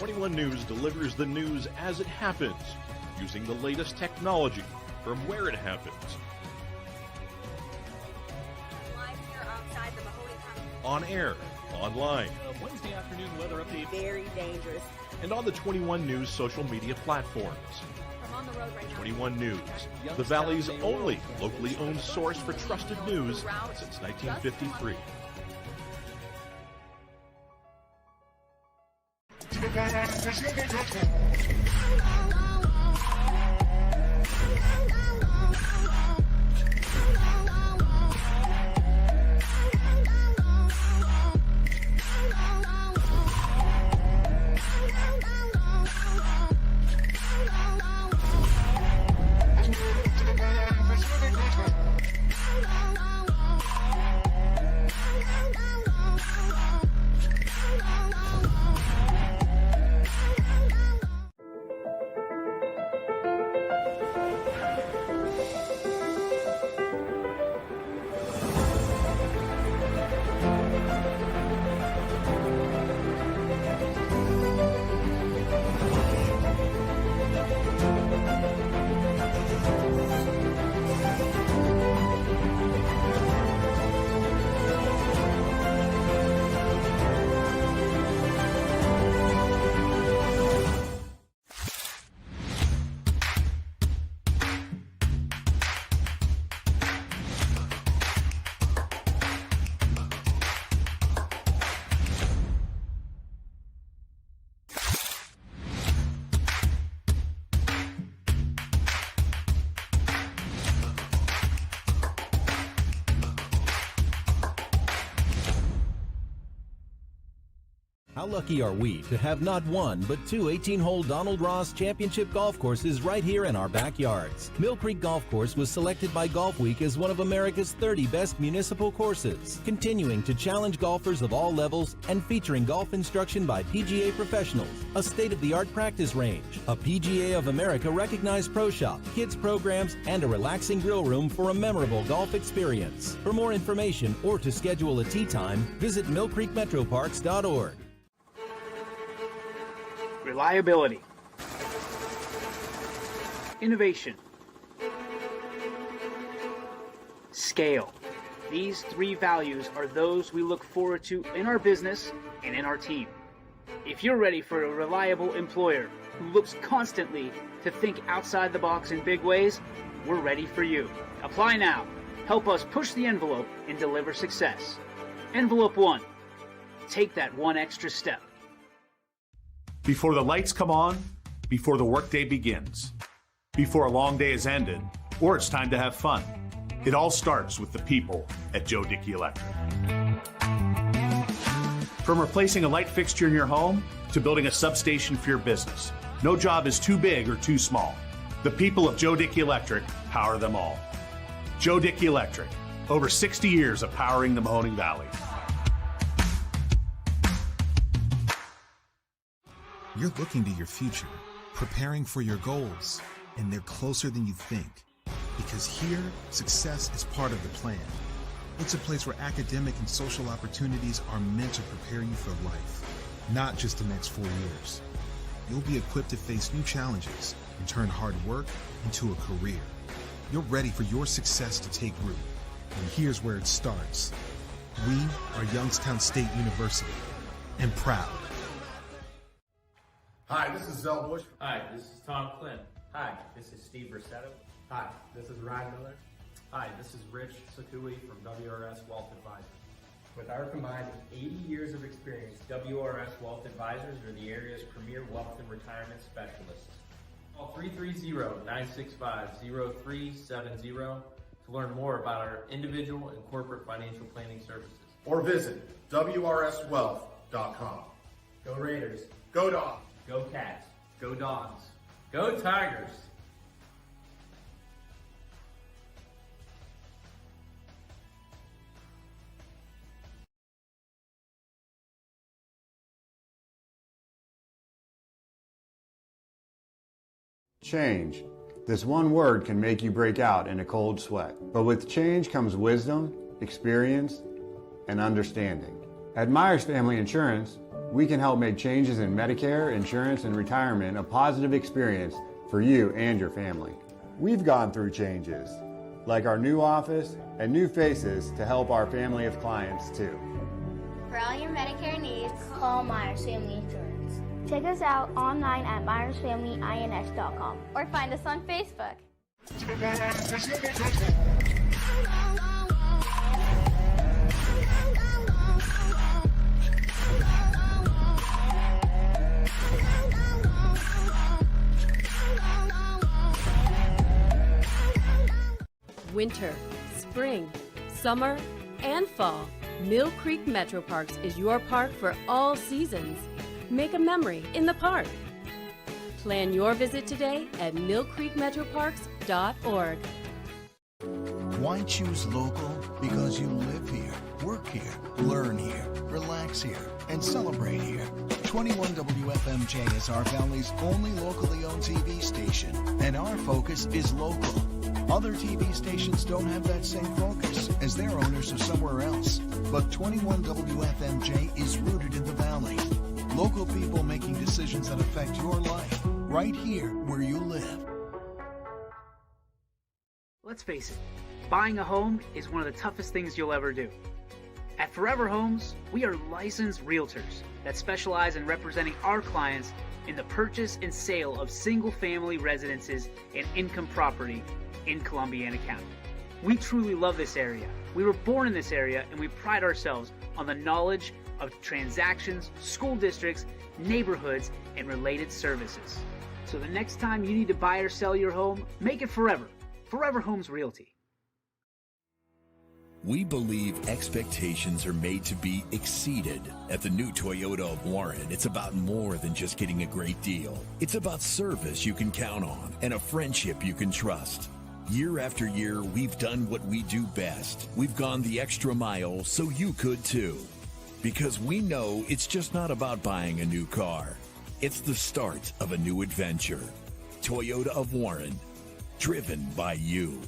21 News delivers the news as it happens, using the latest technology from where it happens. Live here outside the Mahoney County. On air, online, Wednesday afternoon weather update. Very dangerous. and on the 21 News social media platforms. I'm on the road right now. 21 News, the Valley's only locally owned source for trusted news since 1953. How lucky are we to have not one, but two 18-hole Donald Ross Championship golf courses right here in our backyards. Mill Creek Golf Course was selected by Golf Week as one of America's 30 best municipal courses, continuing to challenge golfers of all levels and featuring golf instruction by PGA professionals, a state-of-the-art practice range, a PGA of America recognized pro shop, kids programs, and a relaxing grill room for a memorable golf experience. For more information or to schedule a tee time, visit millcreekmetroparks.org. Reliability, innovation, scale. These three values are those we look forward to in our business and in our team. If you're ready for a reliable employer who looks constantly to think outside the box in big ways, we're ready for you. Apply now. Help us push the envelope and deliver success. Envelope 1. Take that one extra step. Before the lights come on, before the workday begins, before a long day is ended, or it's time to have fun. It all starts with the people at Joe Dickey Electric. From replacing a light fixture in your home to building a substation for your business, no job is too big or too small. The people of Joe Dickey Electric power them all. Joe Dickey Electric, over 60 years of powering the Mahoning Valley. You're looking to your future, preparing for your goals, and they're closer than you think. Because here, success is part of the plan. It's a place where academic and social opportunities are meant to prepare you for life, not just the next 4 years. You'll be equipped to face new challenges and turn hard work into a career. You're ready for your success to take root. And here's where it starts. We are Youngstown State University, and proud. Hi, this is Zell Bush. Hi, this is Tom Clint. Hi, this is Steve Versetto. Hi, this is Ryan Miller. Hi, this is Rich Sakui from WRS Wealth Advisors. With our combined 80 years of experience, WRS Wealth Advisors are the area's premier wealth and retirement specialists. Call 330-965-0370 to learn more about our individual and corporate financial planning services. Or visit WRSwealth.com. Go Raiders. Go Dogs. Go Cats. Go Dogs. Go Tigers. Change. This one word can make you break out in a cold sweat. But with change comes wisdom, experience, and understanding. At Myers Family Insurance, We can help make changes in Medicare, insurance, and retirement a positive experience for you and your family. We've gone through changes, like our new office and new faces to help our family of clients too. For all your Medicare needs, call Myers Family Insurance. Check us out online at myersfamilyins.com or find us on Facebook. Winter, spring, summer, and fall. Mill Creek Metro Parks is your park for all seasons. Make a memory in the park. Plan your visit today at millcreekmetroparks.org. Why choose local? Because you live here, work here, learn here, relax here, and celebrate here. 21 WFMJ is our Valley's only locally owned TV station, and our focus is local. Other TV stations don't have that same focus, as their owners are somewhere else. But 21 WFMJ is rooted in the Valley. Local people making decisions that affect your life, right here where you live. Let's face it, buying a home is one of the toughest things you'll ever do. At Forever Homes, we are licensed realtors that specialize in representing our clients in the purchase and sale of single-family residences and income property in Columbiana County. We truly love this area. We were born in this area, and we pride ourselves on the knowledge of transactions, school districts, neighborhoods, and related services. So the next time you need to buy or sell your home, make it Forever. Forever Homes Realty. We believe expectations are made to be exceeded. At the new Toyota of Warren, it's about more than just getting a great deal. It's about service you can count on and a friendship you can trust. Year after year, we've done what we do best. We've gone the extra mile so you could too. Because we know it's just not about buying a new car. It's the start of a new adventure. Toyota of Warren, driven by you.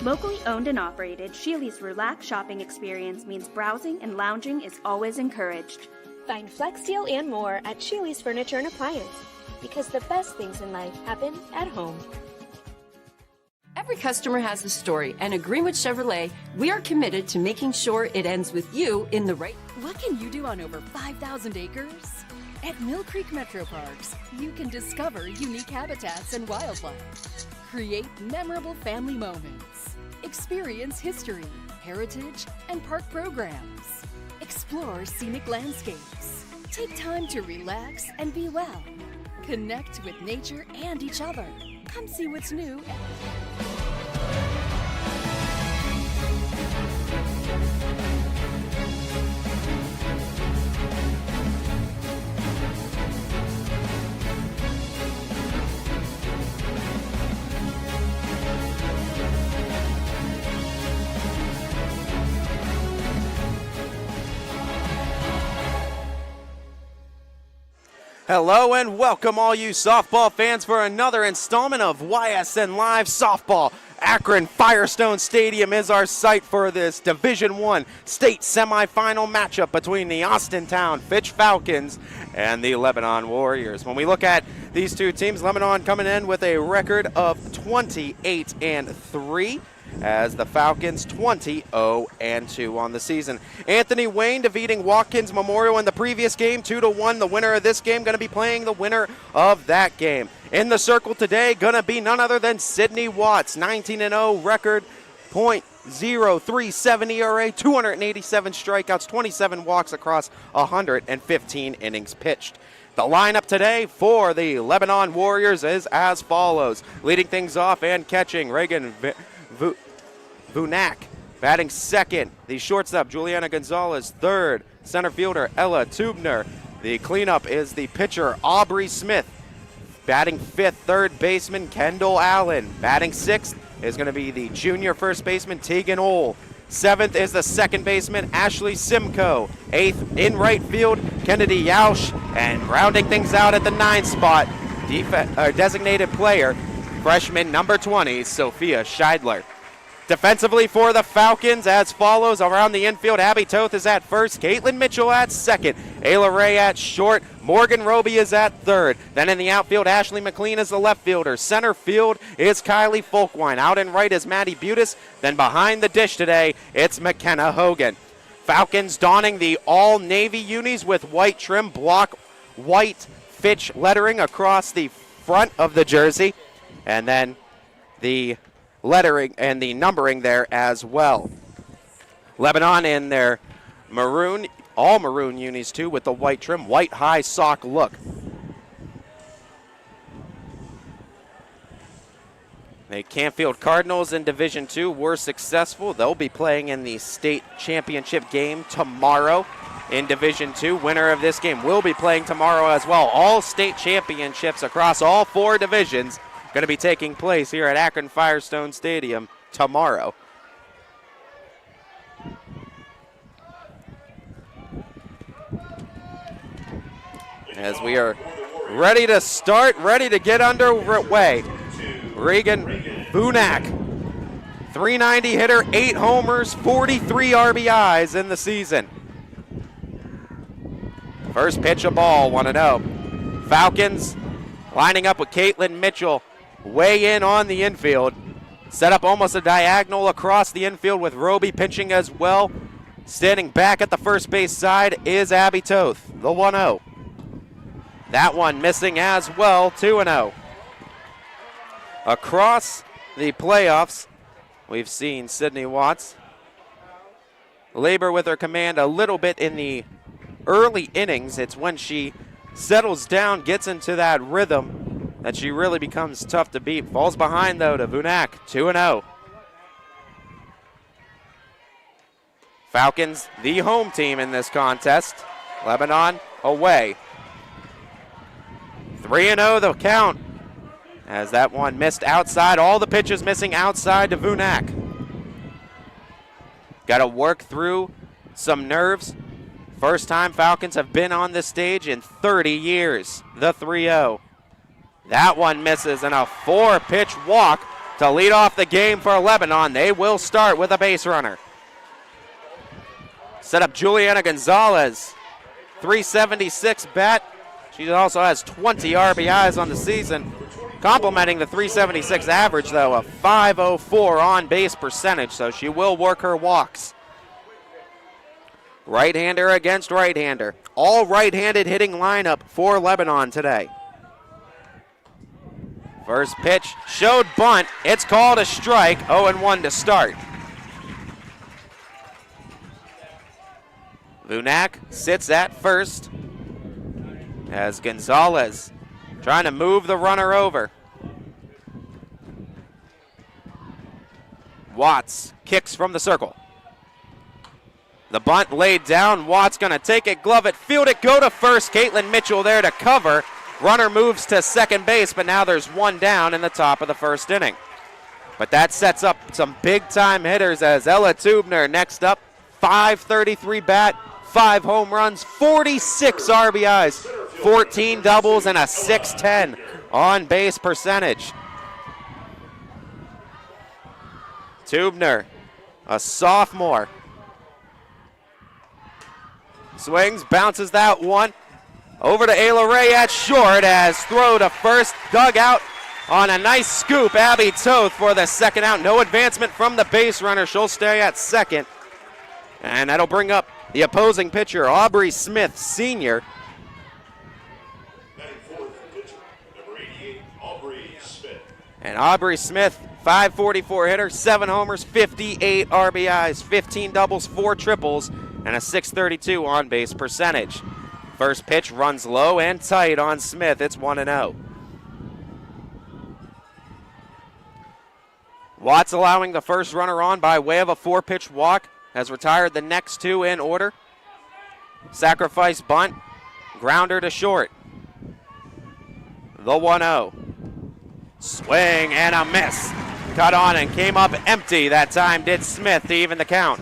Locally owned and operated, Sheely's relaxed shopping experience means browsing and lounging is always encouraged. Find Flex Deal and more at Sheely's Furniture and Appliance, because the best things in life happen at home. Every customer has a story, and at Greenwood Chevrolet, we are committed to making sure it ends with you in the right. What can you do on over 5,000 acres? At Mill Creek Metro Parks, you can discover unique habitats and wildlife, create memorable family moments, experience history, heritage, and park programs, explore scenic landscapes, take time to relax and be well, connect with nature and each other. Come see what's new. Hello and welcome all you softball fans for another installment of YSN Live Softball. Akron Firestone Stadium is our site for this Division I state semifinal matchup between the Austintown Fitch Falcons and the Lebanon Warriors. When we look at these two teams, Lebanon coming in with a record of 28-3. As the Falcons 20-0-2 on the season. Anthony Wayne defeating Watkins Memorial in the previous game 2-1. The winner of this game going to be playing the winner of that game. In the circle today going to be none other than Sydney Watts, 19-0 record, .037 ERA, 287 strikeouts, 27 walks across 115 innings pitched. The lineup today for the Lebanon Warriors is as follows. Leading things off and catching, Reagan Vunak. Batting second, the shortstop, Juliana Gonzalez. Third, center fielder, Ella Tubner. The cleanup is the pitcher, Aubrey Smith. Batting fifth, third baseman, Kendall Allen. Batting sixth is going to be the junior first baseman, Tegan Ohl. 7th is the second baseman, Ashley Simcoe. 8th in right field, Kennedy Yausch. And rounding things out at the 9th spot, designated player, freshman number 20, Sophia Scheidler. Defensively for the Falcons as follows. Around the infield, Abby Toth is at first, Caitlin Mitchell at second, Ayla Ray at short, Morgan Roby is at third. Then in the outfield, Ashley McLean is the left fielder. Center field is Kylie Folkwine. Out in right is Maddie Butis. Then behind the dish today, it's McKenna Hogan. Falcons donning the all-navy unis with white trim, block white Fitch lettering across the front of the jersey. And then the lettering and the numbering there as well. Lebanon in their maroon, all maroon unis too, with the white trim, white high sock look. The Canfield Cardinals in Division II were successful. They'll be playing in the state championship game tomorrow in Division II. Winner of this game will be playing tomorrow as well. All state championships across all 4 divisions going to be taking place here at Akron Firestone Stadium tomorrow. As we are ready to start, ready to get underway. Regan Vunak, 390 hitter, 8 homers, 43 RBIs in the season. First pitch a ball, 1-0. Falcons lining up with Caitlin Mitchell way in on the infield. Set up almost a diagonal across the infield with Roby pitching as well. Standing back at the first base side is Abby Toth, the 1-0. That one missing as well, 2-0. Across the playoffs, we've seen Sydney Watts labor with her command a little bit in the early innings. It's when she settles down, gets into that rhythm, that she really becomes tough to beat. Falls behind, though, to Vunak, 2-0. Falcons, the home team in this contest. Lebanon away. 3-0 the count, as that one missed outside. All the pitches missing outside to Vunak. Got to work through some nerves. First time Falcons have been on this stage in 30 years. The 3-0. That one misses, and a 4-pitch walk to lead off the game for Lebanon. They will start with a base runner. Set up Juliana Gonzalez, 376 bat. She also has 20 RBIs on the season. Complementing the 376 average, though, a 504 on-base percentage, so she will work her walks. Right-hander against right-hander. All right-handed hitting lineup for Lebanon today. First pitch showed bunt. It's called a strike, 0-1 to start. Vunak sits at first as Gonzalez trying to move the runner over. Watts kicks from the circle. The bunt laid down. Watts going to take it, glove it, field it, go to first. Caitlin Mitchell there to cover. Runner moves to second base, but now there's one down in the top of the first inning. But that sets up some big-time hitters as Ella Tubner next up. 533 bat, 5 home runs, 46 RBIs, 14 doubles, and a 610 on-base percentage. Tubner, a sophomore. Swings, bounces that one. Over to Ayla Ray at short as throw to first, dug out on a nice scoop. Abby Toth for the second out. No advancement from the base runner. She'll stay at second. And that'll bring up the opposing pitcher, Aubrey Smith, senior. And Aubrey Smith, 544 hitter, 7 homers, 58 RBIs, 15 doubles, 4 triples, and a 632 on-base percentage. First pitch runs low and tight on Smith. It's 1-0. Watts allowing the first runner on by way of a 4-pitch walk. Has retired the next 2 in order. Sacrifice bunt. Grounder to short. The 1-0. Swing and a miss. cut on and came up empty. That time did Smith to even the count.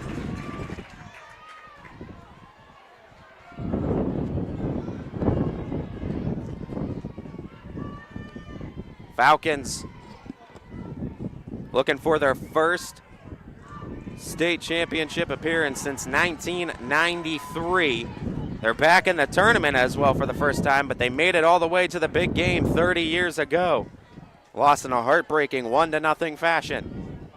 Falcons looking for their first state championship appearance since 1993. They're back in the tournament as well for the first time, but they made it all the way to the big game 30 years ago. Lost in a heartbreaking 1-0 fashion.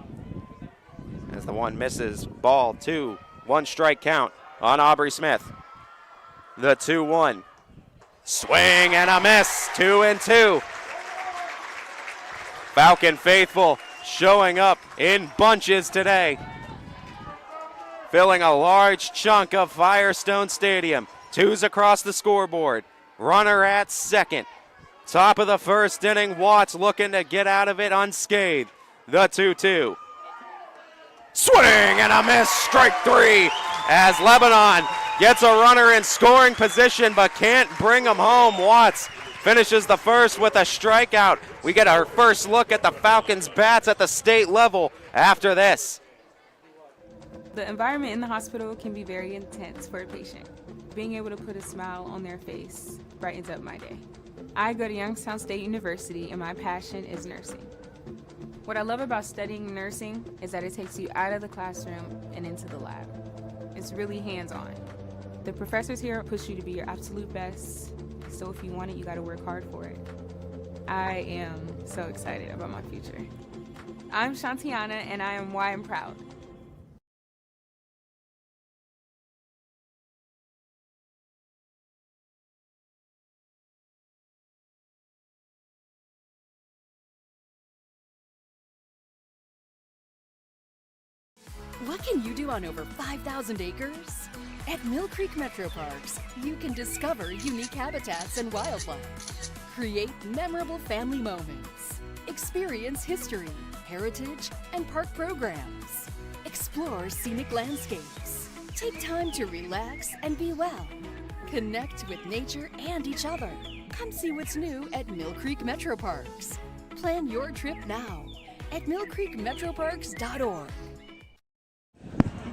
As the one misses, ball 2, 1 strike count on Aubrey Smith. The 2-1. Swing and a miss, 2-2. Falcon faithful showing up in bunches today, filling a large chunk of Firestone Stadium. 2s across the scoreboard. Runner at second. Top of the first inning, Watts looking to get out of it unscathed. The 2-2. Swing and a miss, strike 3, as Lebanon gets a runner in scoring position but can't bring him home. Watts finishes the first with a strikeout. We get our first look at the Falcons' bats at the state level after this. The environment in the hospital can be very intense for a patient. Being able to put a smile on their face brightens up my day. I go to Youngstown State University and my passion is nursing. What I love about studying nursing is that it takes you out of the classroom and into the lab. It's really hands-on. The professors here push you to be your absolute best, so if you want it, you gotta work hard for it. I am so excited about my future. I'm Shantiana and I am why I'm proud. What can you do on over 5,000 acres? At Mill Creek Metro Parks, you can discover unique habitats and wildlife, create memorable family moments, experience history, heritage, and park programs, explore scenic landscapes, take time to relax and be well, connect with nature and each other. Come see what's new at Mill Creek Metro Parks. Plan your trip now at millcreekmetroparks.org.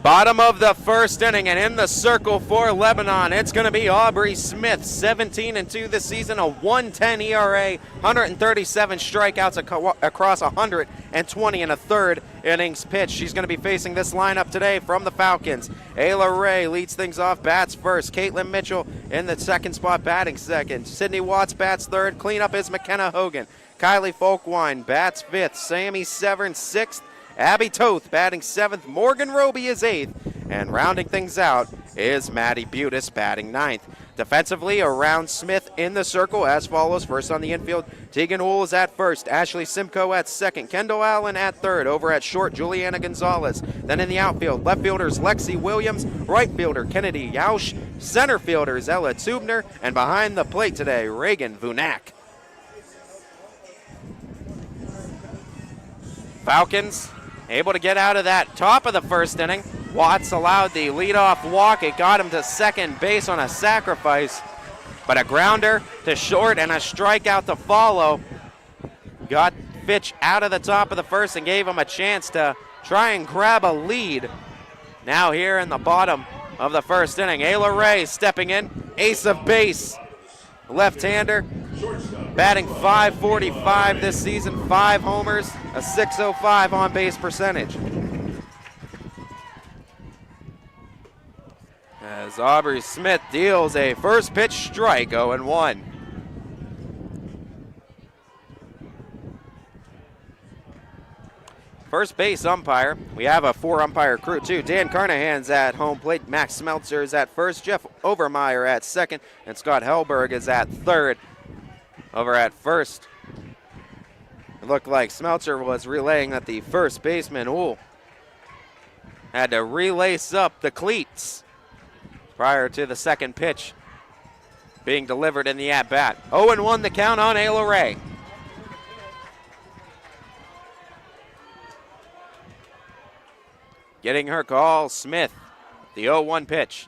Bottom of the first inning, and in the circle for Lebanon, it's going to be Aubrey Smith, 17-2 this season, a 1.10 ERA, 137 strikeouts across 120 and a third innings pitched. She's going to be facing this lineup today from the Falcons. Ayla Ray leads things off, bats first. Caitlin Mitchell in the second spot, batting second. Sydney Watts bats third. Cleanup is McKenna Hogan. Kylie Folkwine bats fifth. Sammy Severn sixth. Abby Toth batting 7th, Morgan Roby is 8th, and rounding things out is Maddie Butis batting 9th. Defensively, around Smith in the circle as follows. First on the infield, Tegan Wool is at first, Ashley Simcoe at second, Kendall Allen at third, over at short, Juliana Gonzalez. Then in the outfield, left fielders Lexi Williams, right fielder Kennedy Yausch, center fielders Ella Tubner, and behind the plate today, Reagan Vunak. Falcons able to get out of that top of the first inning. Watts allowed the leadoff walk. It got him to second base on a sacrifice, but a grounder to short and a strikeout to follow got Fitch out of the top of the first and gave him a chance to try and grab a lead. Now here in the bottom of the first inning, Ayla Ray stepping in, ace of base, left-hander, batting .545 this season, 5 homers, a .605 on-base percentage. As Aubrey Smith deals a first pitch strike, 0-1. First base umpire, we have a 4-umpire crew too. Dan Carnahan's at home plate, Max Smeltzer is at first, Jeff Overmeyer at second, and Scott Hellberg is at third. Over at first, it looked like Smeltzer was relaying that the first baseman, had to relace up the cleats prior to the second pitch being delivered in the at-bat. 0-1 the count on Ayla Ray. Getting her call, Smith, the 0-1 pitch.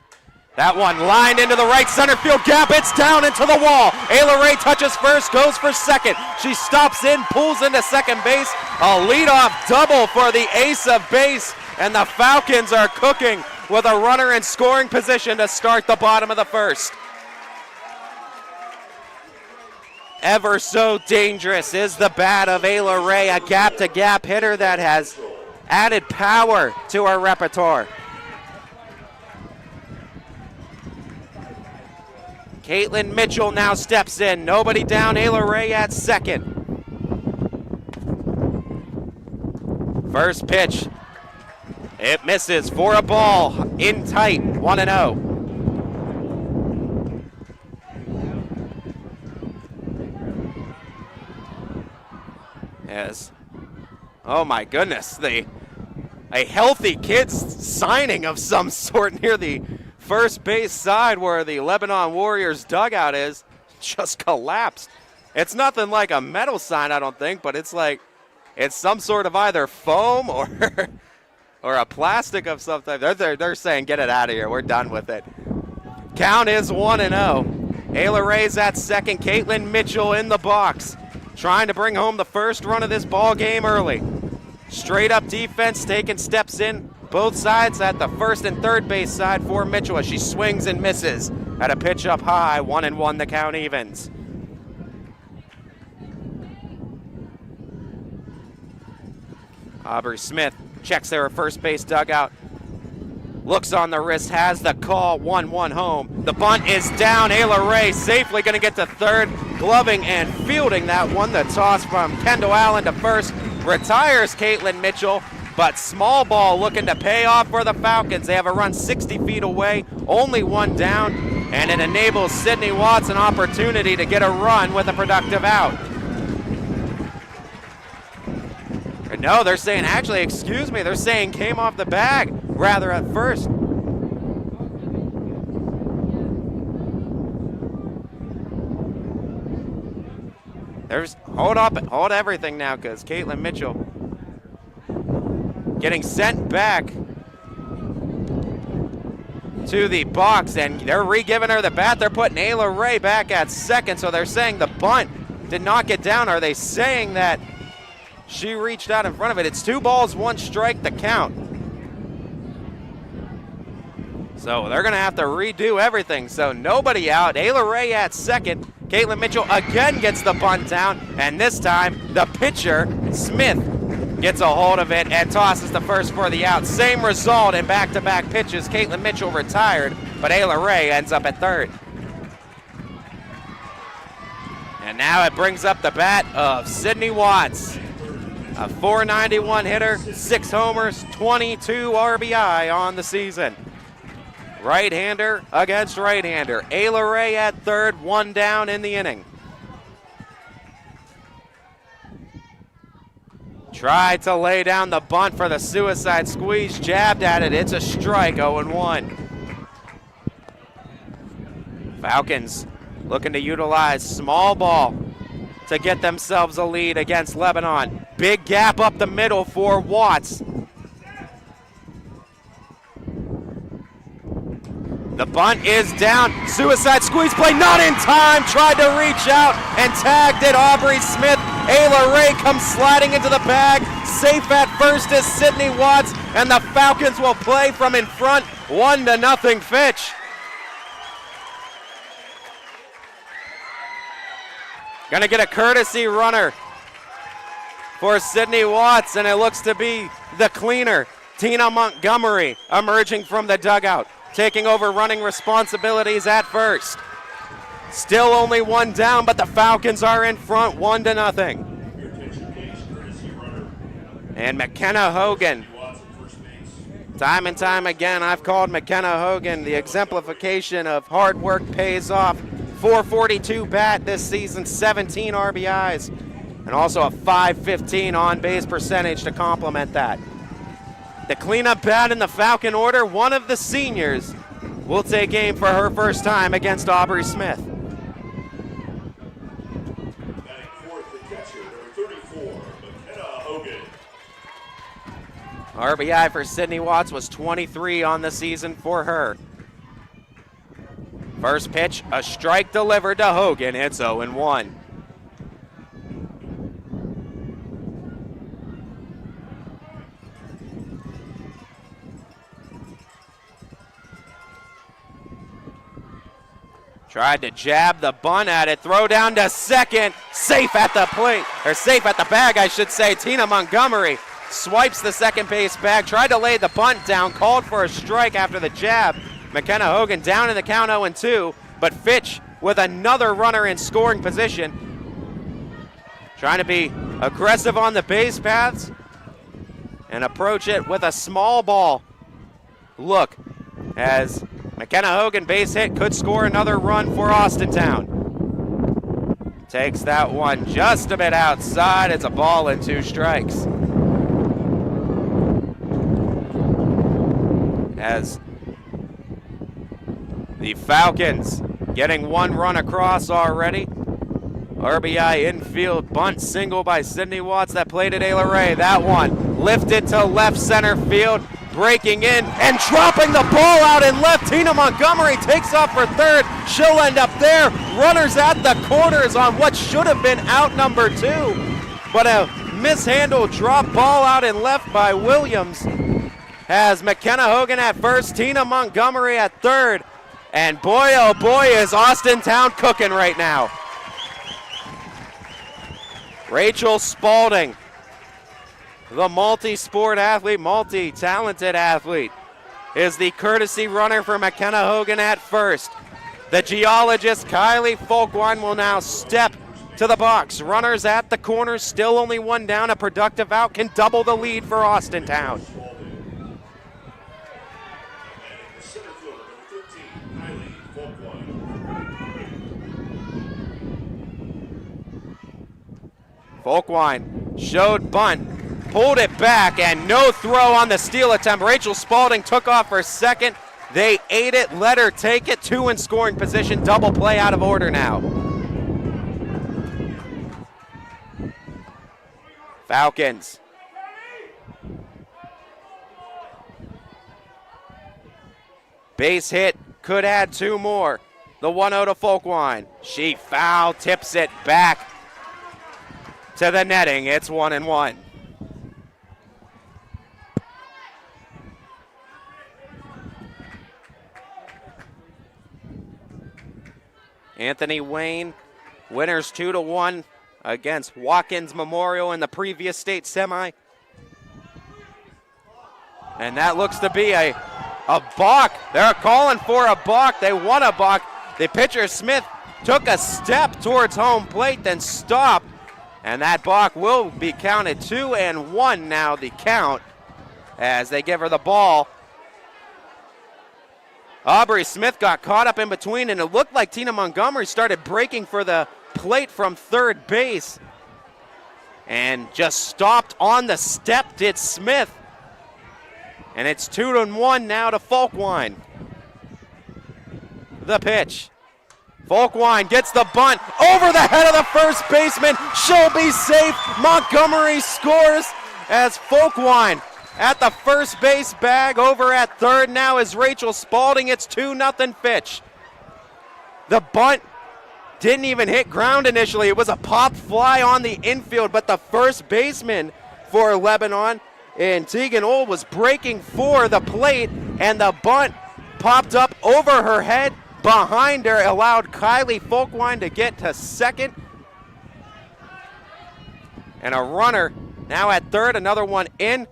That one lined into the right center field gap. It's down into the wall. Ayla Ray touches first, goes for second. She stops in, pulls into second base. A leadoff double for the ace of base. And the Falcons are cooking with a runner in scoring position to start the bottom of the first. Ever so dangerous is the bat of Ayla Ray, a gap-to-gap hitter that has added power to her repertoire. Caitlin Mitchell now steps in. Nobody down. Ayla Ray at second. First pitch. It misses for a ball. In tight. 1-0. Yes. Oh my goodness. A healthy kids signing of some sort near the first base side where the Lebanon Warriors dugout is just collapsed. It's nothing like a metal sign, I don't think, but it's like it's some sort of either foam or a plastic of some type. They're saying, get it out of here. We're done with it. Count is 1-0. Ayla Ray's at second. Caitlin Mitchell in the box, trying to bring home the first run of this ball game early. Straight up defense, taking steps in both sides at the first and third base side for Mitchell as she swings and misses at a pitch up high. 1-1, the count evens. Aubrey Smith checks their first base dugout. Looks on the wrist, has the call. 1-1 home. The bunt is down. Ayla Ray safely going to get to third, gloving and fielding that one. The toss from Kendall Allen to first retires Caitlin Mitchell, but small ball looking to pay off for the Falcons. They have a run 60 feet away, only one down, and it enables Sydney Watts an opportunity to get a run with a productive out. No, they're saying, actually, excuse me, they're saying came off the bag rather at first. Hold everything now, because Caitlin Mitchell getting sent back to the box, and they're re-giving her the bat. They're putting Ayla Ray back at second, so they're saying the bunt did not get down. Are they saying that she reached out in front of it? It's 2 balls, 1 strike, the count. So they're going to have to redo everything. So nobody out. Ayla Ray at second. Caitlin Mitchell again gets the bunt down, and this time the pitcher, Smith, gets a hold of it and tosses the first for the out. Same result in back-to-back pitches. Caitlin Mitchell retired, but Ayla Ray ends up at third. And now it brings up the bat of Sydney Watts. A .491 hitter, 6 homers, 22 RBI on the season. Right-hander against right-hander. Ayla Ray at third, 1 down in the inning. Tried to lay down the bunt for the suicide squeeze, jabbed at it. It's a strike, 0-1. Falcons looking to utilize small ball to get themselves a lead against Lebanon. Big gap up the middle for Watts. The bunt is down. Suicide squeeze play, not in time. Tried to reach out and tagged it. Aubrey Smith. Ayla Ray comes sliding into the bag. Safe at first is Sydney Watts, and the Falcons will play from in front. 1-0 Fitch. Gonna get a courtesy runner for Sydney Watts, and it looks to be the cleaner, Tina Montgomery, emerging from the dugout, taking over running responsibilities at first. Still only 1 down, but the Falcons are in front, 1-0. And McKenna Hogan. Time and time again, I've called McKenna Hogan the exemplification of hard work pays off. 442 bat this season, 17 RBIs, and also a .515 on-base percentage to complement that. The cleanup bat in the Falcon order, one of the seniors, will take aim for her first time against Aubrey Smith. Batting fourth, the catcher, number 34, McKenna Hogan. RBI for Sydney Watts was 23 on the season for her. First pitch, a strike delivered to Hogan. It's 0-1. Tried to jab the bunt at it, throw down to second, safe at the plate, or safe at the bag, I should say. Tina Montgomery swipes the second base bag, tried to lay the bunt down, called for a strike after the jab. McKenna Hogan down in the count 0-2, but Fitch with another runner in scoring position. Trying to be aggressive on the base paths and approach it with a small ball. Look, as McKenna Hogan base hit could score another run for Austintown. Takes that one just a bit outside. It's a ball and 2 strikes. As the Falcons getting 1 run across already. RBI infield bunt single by Sydney Watts. That play to De La Rey. That one lifted to left center field. Breaking in and dropping the ball out in left. Tina Montgomery takes off for third. She'll end up there. Runners at the corners on what should have been out number 2. But a mishandled drop ball out in left by Williams has McKenna Hogan at first, Tina Montgomery at third. And boy, oh boy, is Austintown cooking right now. Rachel Spalding, the multi-sport athlete, multi-talented athlete, is the courtesy runner for McKenna Hogan at first. The geologist, Kylie Folkwine, will now step to the box. Runners at the corners, still only 1 down. A productive out can double the lead for Austintown. Folkwine showed bunt, pulled it back, and no throw on the steal attempt. Rachel Spalding took off for second. They ate it, let her take it. 2 in scoring position, double play out of order now. Falcons. Base hit, could add 2 more. The 1-0 to Folkwine. She foul tips it back to the netting. It's 1-1. Anthony Wayne, winners 2-1 against Watkins Memorial in the previous state semi. And that looks to be a balk. They're calling for a balk. They want a balk. The pitcher, Smith, took a step towards home plate, then stopped. And that balk will be counted 2-1 now, the count, as they give her the ball. Aubrey Smith got caught up in between, and it looked like Tina Montgomery started breaking for the plate from third base. And just stopped on the step, did Smith. And it's 2-1 now to Folkwine. The pitch. Folkwine gets the bunt over the head of the first baseman. She'll be safe. Montgomery scores as Folkwine at the first base bag. Over at third now is Rachel Spalding. It's 2-0 Fitch. The bunt didn't even hit ground initially. It was a pop fly on the infield, but the first baseman for Lebanon, and Tegan Old, was breaking for the plate, and the bunt popped up over her head. Behind her, allowed Kylie Folkwine to get to second. And a runner now at third, another one in.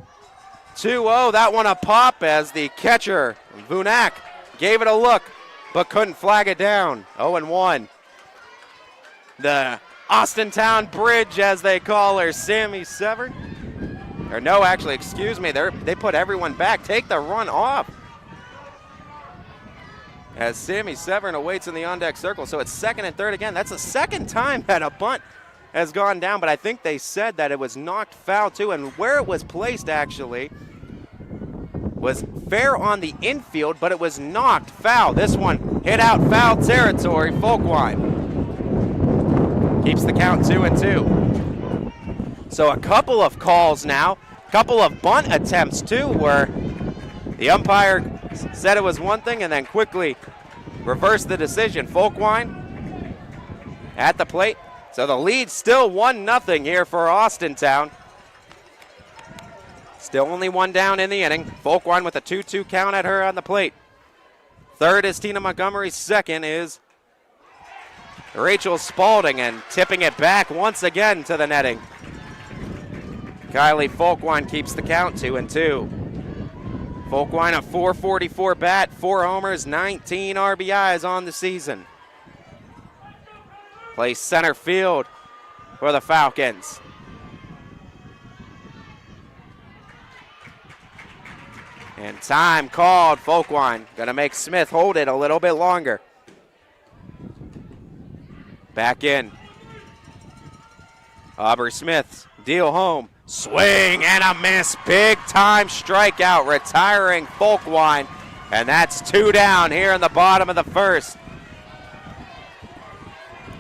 2-0, that one a pop as the catcher, Vunak, gave it a look, but couldn't flag it down. 0-1. The Austintown Bridge, as they call her, Sammy Severn. Or no, actually, excuse me, they put everyone back. Take the run off. As Sammy Severn awaits in the on-deck circle. So it's second and third again. That's the second time that a bunt has gone down, but I think they said that it was knocked foul too, and where it was placed actually was fair on the infield, but it was knocked foul. This one hit out foul territory. Folkwine keeps the count 2-2. So a couple of calls now, a couple of bunt attempts too, where the umpire said it was one thing and then quickly reverse the decision. Folkwine at the plate. So the lead still 1-0 here for Austintown. Still only one down in the inning. Folkwine with a 2-2 count at her on the plate. Third is Tina Montgomery. Second is Rachel Spalding, and tipping it back once again to the netting. Kylie Folkwine keeps the count 2-2. Folkwine a .444 bat, 4 homers, 19 RBIs on the season. Plays center field for the Falcons. And time called. Folkwine gonna make Smith hold it a little bit longer. Back in. Aubrey Smith's deal home. Swing and a miss. Big time strikeout, retiring Folkwine. And that's 2 down here in the bottom of the first.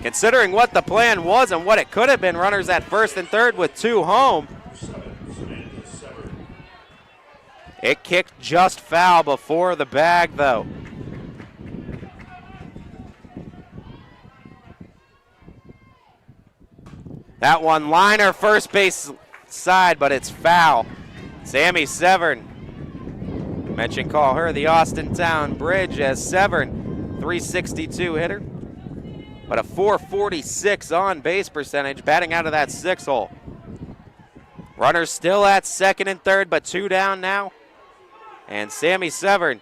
Considering what the plan was and what it could have been, runners at first and third with 2 home. It kicked just foul before the bag, though. That one liner first base side, but it's foul. Sammy Severn. Mention call her the Austintown Bridge as Severn, 362 hitter, but a 446 on base percentage, batting out of that 6 hole. Runners still at second and third, but 2 down now. And Sammy Severn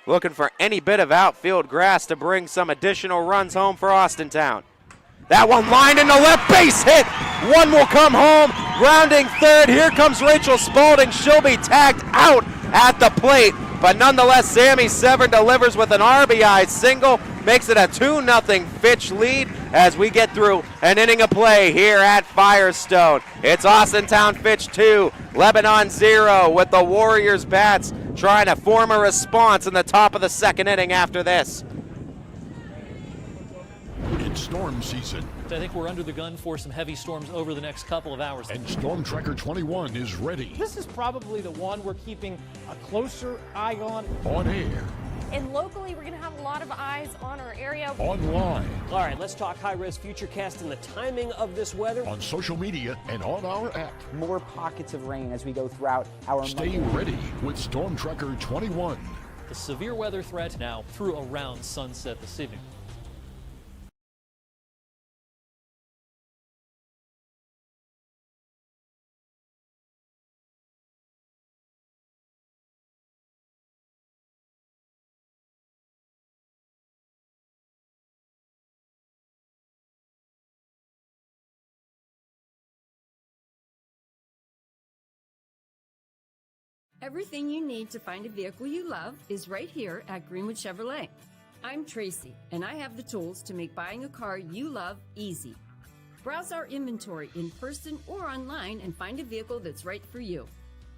looking for any bit of outfield grass to bring some additional runs home for Austintown. That one lined into left, base hit. One will come home, rounding third. Here comes Rachel Spalding. She'll be tagged out at the plate, but nonetheless, Sammy Severn delivers with an RBI single, makes it a 2-0 Fitch lead as we get through an inning of play here at Firestone. It's Austintown Fitch 2, Lebanon 0, with the Warriors bats trying to form a response in the top of the second inning after this. It's storm season. I think we're under the gun for some heavy storms over the next couple of hours. And Storm Tracker 21 is ready. This is probably the one we're keeping a closer eye on. On air. And locally, we're going to have a lot of eyes on our area. Online. All right, let's talk high-res futurecast and the timing of this weather. On social media and on our app. More pockets of rain as we go throughout our Stay ready with Storm Tracker 21. The severe weather threat now through around sunset this evening. Everything you need to find a vehicle you love is right here at Greenwood Chevrolet. I'm Tracy, and I have the tools to make buying a car you love easy. Browse our inventory in person or online and find a vehicle that's right for you.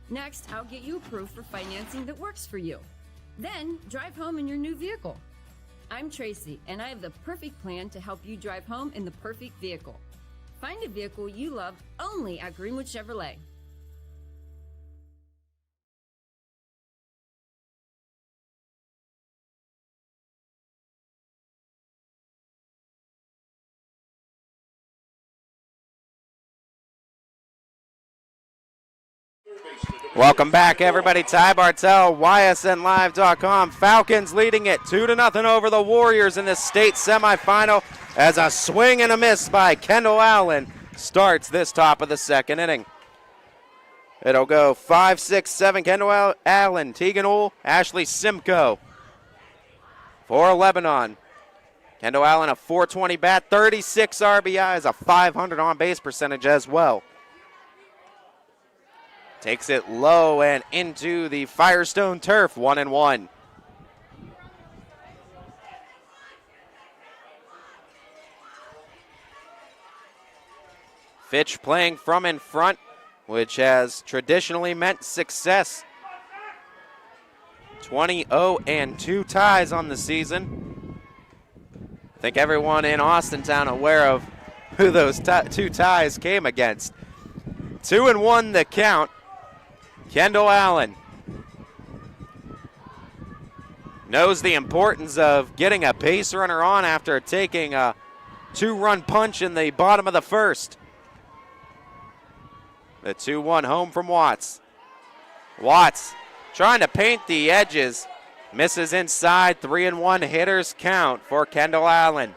Next, I'll get you approved for financing that works for you. Then, drive home in your new vehicle. I'm Tracy, and I have the perfect plan to help you drive home in the perfect vehicle. Find a vehicle you love only at Greenwood Chevrolet. Welcome back, everybody. Ty Bartell, YSNLive.com. Falcons leading it 2-0 over the Warriors in the state semifinal as a swing and a miss by Kendall Allen starts this top of the second inning. It'll go 5, 6, 7. Kendall Allen, Tegan Ull, Ashley Simcoe for Lebanon. Kendall Allen, a .420 bat, 36 RBIs, a .500 on-base percentage as well. Takes it low and into the Firestone turf, 1-1. Fitch playing from in front, which has traditionally meant success. 20-0-2 ties on the season. I think everyone in Austintown aware of who those 2 ties came against. 2-1 the count. Kendall Allen knows the importance of getting a base runner on after taking a 2-run punch in the bottom of the first. The 2-1 home from Watts. Watts trying to paint the edges. Misses inside. 3-1 hitters count for Kendall Allen.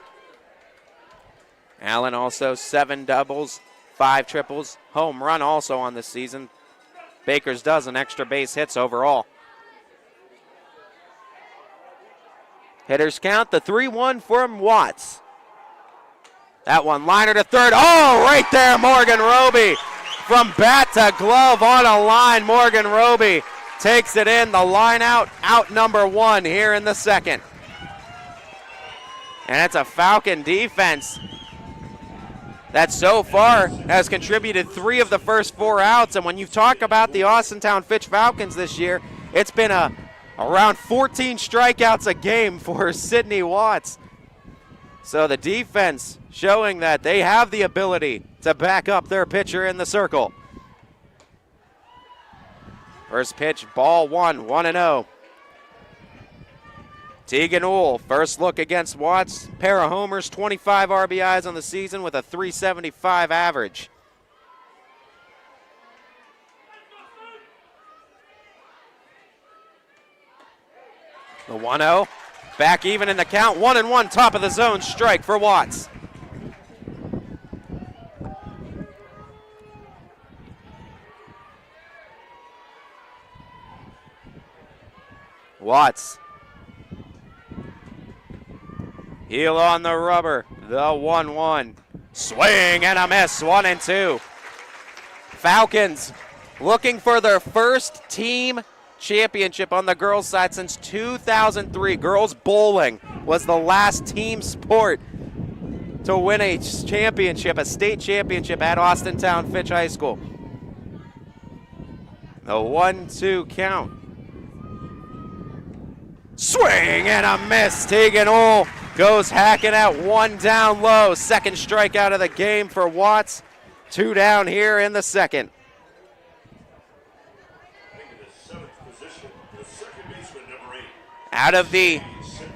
Allen also 7 doubles, 5 triples. Home run also on the season. Baker's dozen extra base hits overall. Hitters count. The 3-1 from Watts. That one liner to third. Oh, right there, Morgan Roby. From bat to glove on a line, Morgan Roby takes it in. The line out number 1 here in the second. And it's a Falcon defense that so far has contributed 3 of the first 4 outs. And when you talk about the Austintown Fitch Falcons this year, it's been around 14 strikeouts a game for Sydney Watts. So the defense showing that they have the ability to back up their pitcher in the circle. First pitch, ball 1, 1-0. Tegan Uhl, first look against Watts. Pair of homers, 25 RBIs on the season with a .375 average. The 1-0, back even in the count. 1-1, top of the zone strike for Watts. Watts. Heel on the rubber. The 1-1. Swing and a miss. 1-2. Falcons looking for their first team championship on the girls' side since 2003. Girls bowling was the last team sport to win a championship, a state championship at Austintown Fitch High School. The 1-2 count. Swing and a miss. Tegan Uhl goes hacking at 1 down low. Second strikeout of the game for Watts. 2 down here in the second. Out of the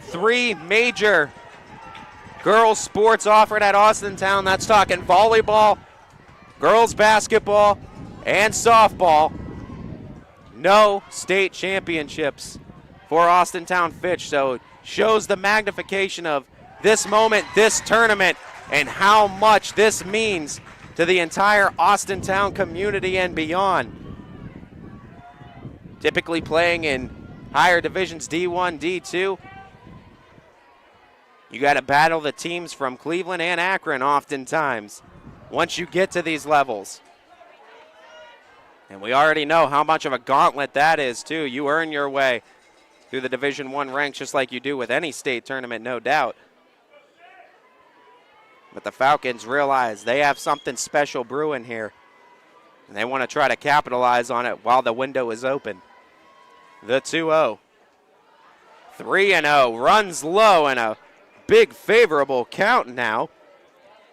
3 major girls sports offered at Austintown, that's talking volleyball, girls basketball, and softball. No state championships for Austintown Fitch, so it shows the magnification of this moment, this tournament, and how much this means to the entire Austintown community and beyond. Typically playing in higher divisions, D1, D2, you got to battle the teams from Cleveland and Akron oftentimes once you get to these levels. And we already know how much of a gauntlet that is, too. You earn your way through the Division I ranks just like you do with any state tournament, no doubt. But the Falcons realize they have something special brewing here, and they want to try to capitalize on it while the window is open. The 2-0. 3-0. Runs low and a big favorable count now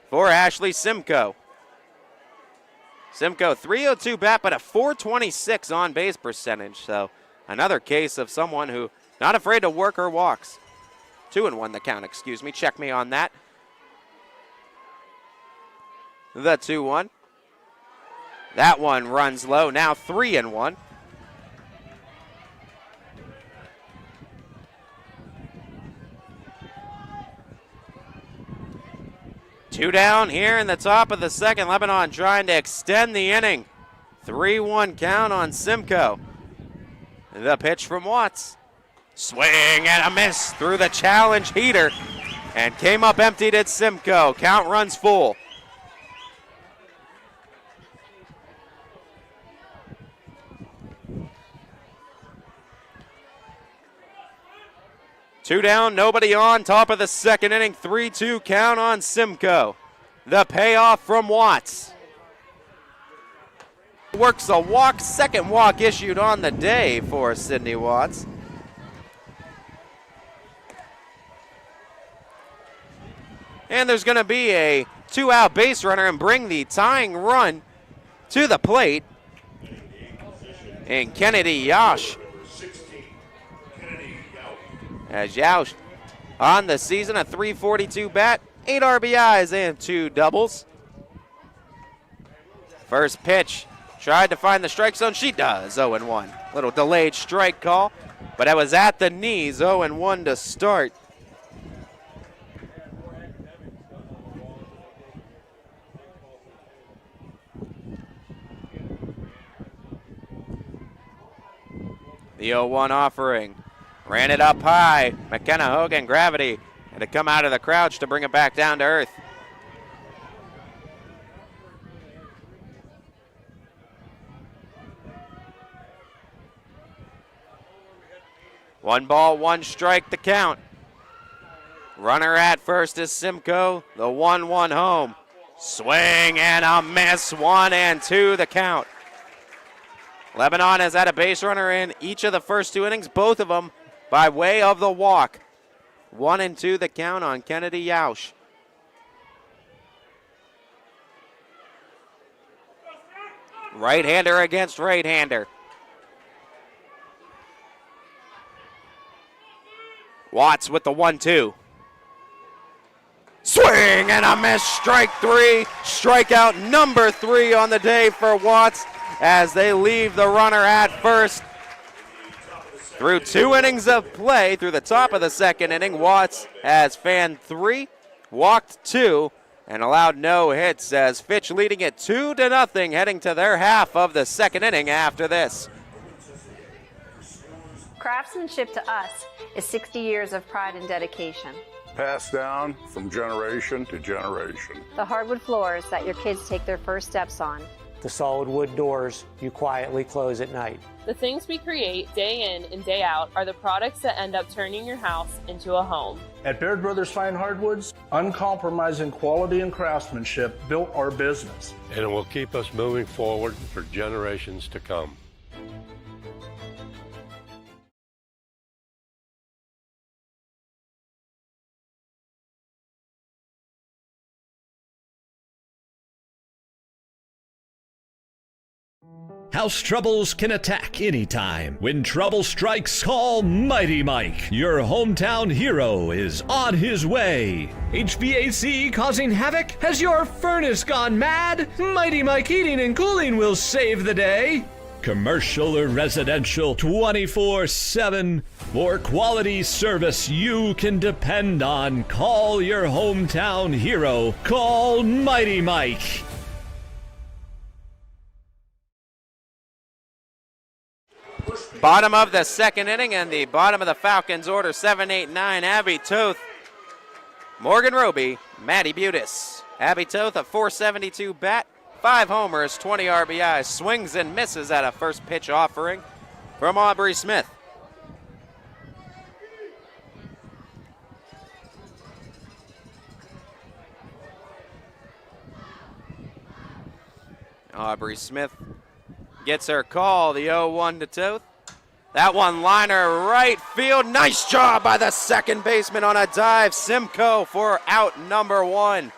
for Ashley Simcoe. Simcoe, 302 bat, but a 426 on base percentage. So another case of someone who not afraid to work her walks. 2-1 the count, excuse me. Check me on that. The 2-1. That one runs low. Now 3-1. Two down here in the top of the second. Lebanon trying to extend the inning. 3-1 count on Simcoe. The pitch from Watts. Swing and a miss through the challenge heater. And came up empty at Simcoe. Count runs full. Two down, nobody on, top of the second inning, 3-2 count on Simcoe. The payoff from Watts. Works a walk, second walk issued on the day for Sydney Watts. And there's going to be a 2-out base runner and bring the tying run to the plate. And Kennedy Yash as Yauch on the season, a .342 bat, 8 RBIs and 2 doubles. First pitch, tried to find the strike zone. She does, 0-1. Little delayed strike call, but it was at the knees, 0-1 to start. The 0-1 offering. Ran it up high. McKenna Hogan, gravity. And to come out of the crouch to bring it back down to earth. One ball, one strike to count. Runner at first is Simcoe. The 1-1 home. Swing and a miss. 1-2 the count. Lebanon has had a base runner in each of the first 2 innings, both of them by way of the walk. 1-2 the count on Kennedy Yauch. Right-hander against right-hander. Watts with the 1-2. Swing and a miss, strike 3. Strikeout number 3 on the day for Watts as they leave the runner at first. Through 2 innings of play, through the top of the second inning, Watts has fanned 3, walked 2, and allowed no hits as Fitch leading it 2-0 heading to their half of the second inning after this. Craftsmanship to us is 60 years of pride and dedication. Passed down from generation to generation. The hardwood floors that your kids take their first steps on. The solid wood doors you quietly close at night. The things we create day in and day out are the products that end up turning your house into a home. At Baird Brothers Fine Hardwoods, uncompromising quality and craftsmanship built our business. And it will keep us moving forward for generations to come. House troubles can attack anytime. When trouble strikes, call Mighty Mike. Your hometown hero is on his way. HVAC causing havoc? Has your furnace gone mad? Mighty Mike Heating and Cooling will save the day. Commercial or residential, 24/7. For quality service you can depend on. Call your hometown hero. Call Mighty Mike. Bottom of the second inning and the bottom of the Falcons order 7, 8, 9. Abby Toth, Morgan Roby, Maddie Butis. Abby Toth, a .472 bat, 5 homers, 20 RBIs, swings and misses at a first pitch offering from Aubrey Smith. Aubrey Smith gets her call, the 0-1 to Toth. That one liner right field. Nice job by the second baseman on a dive. Simcoe for out number 1.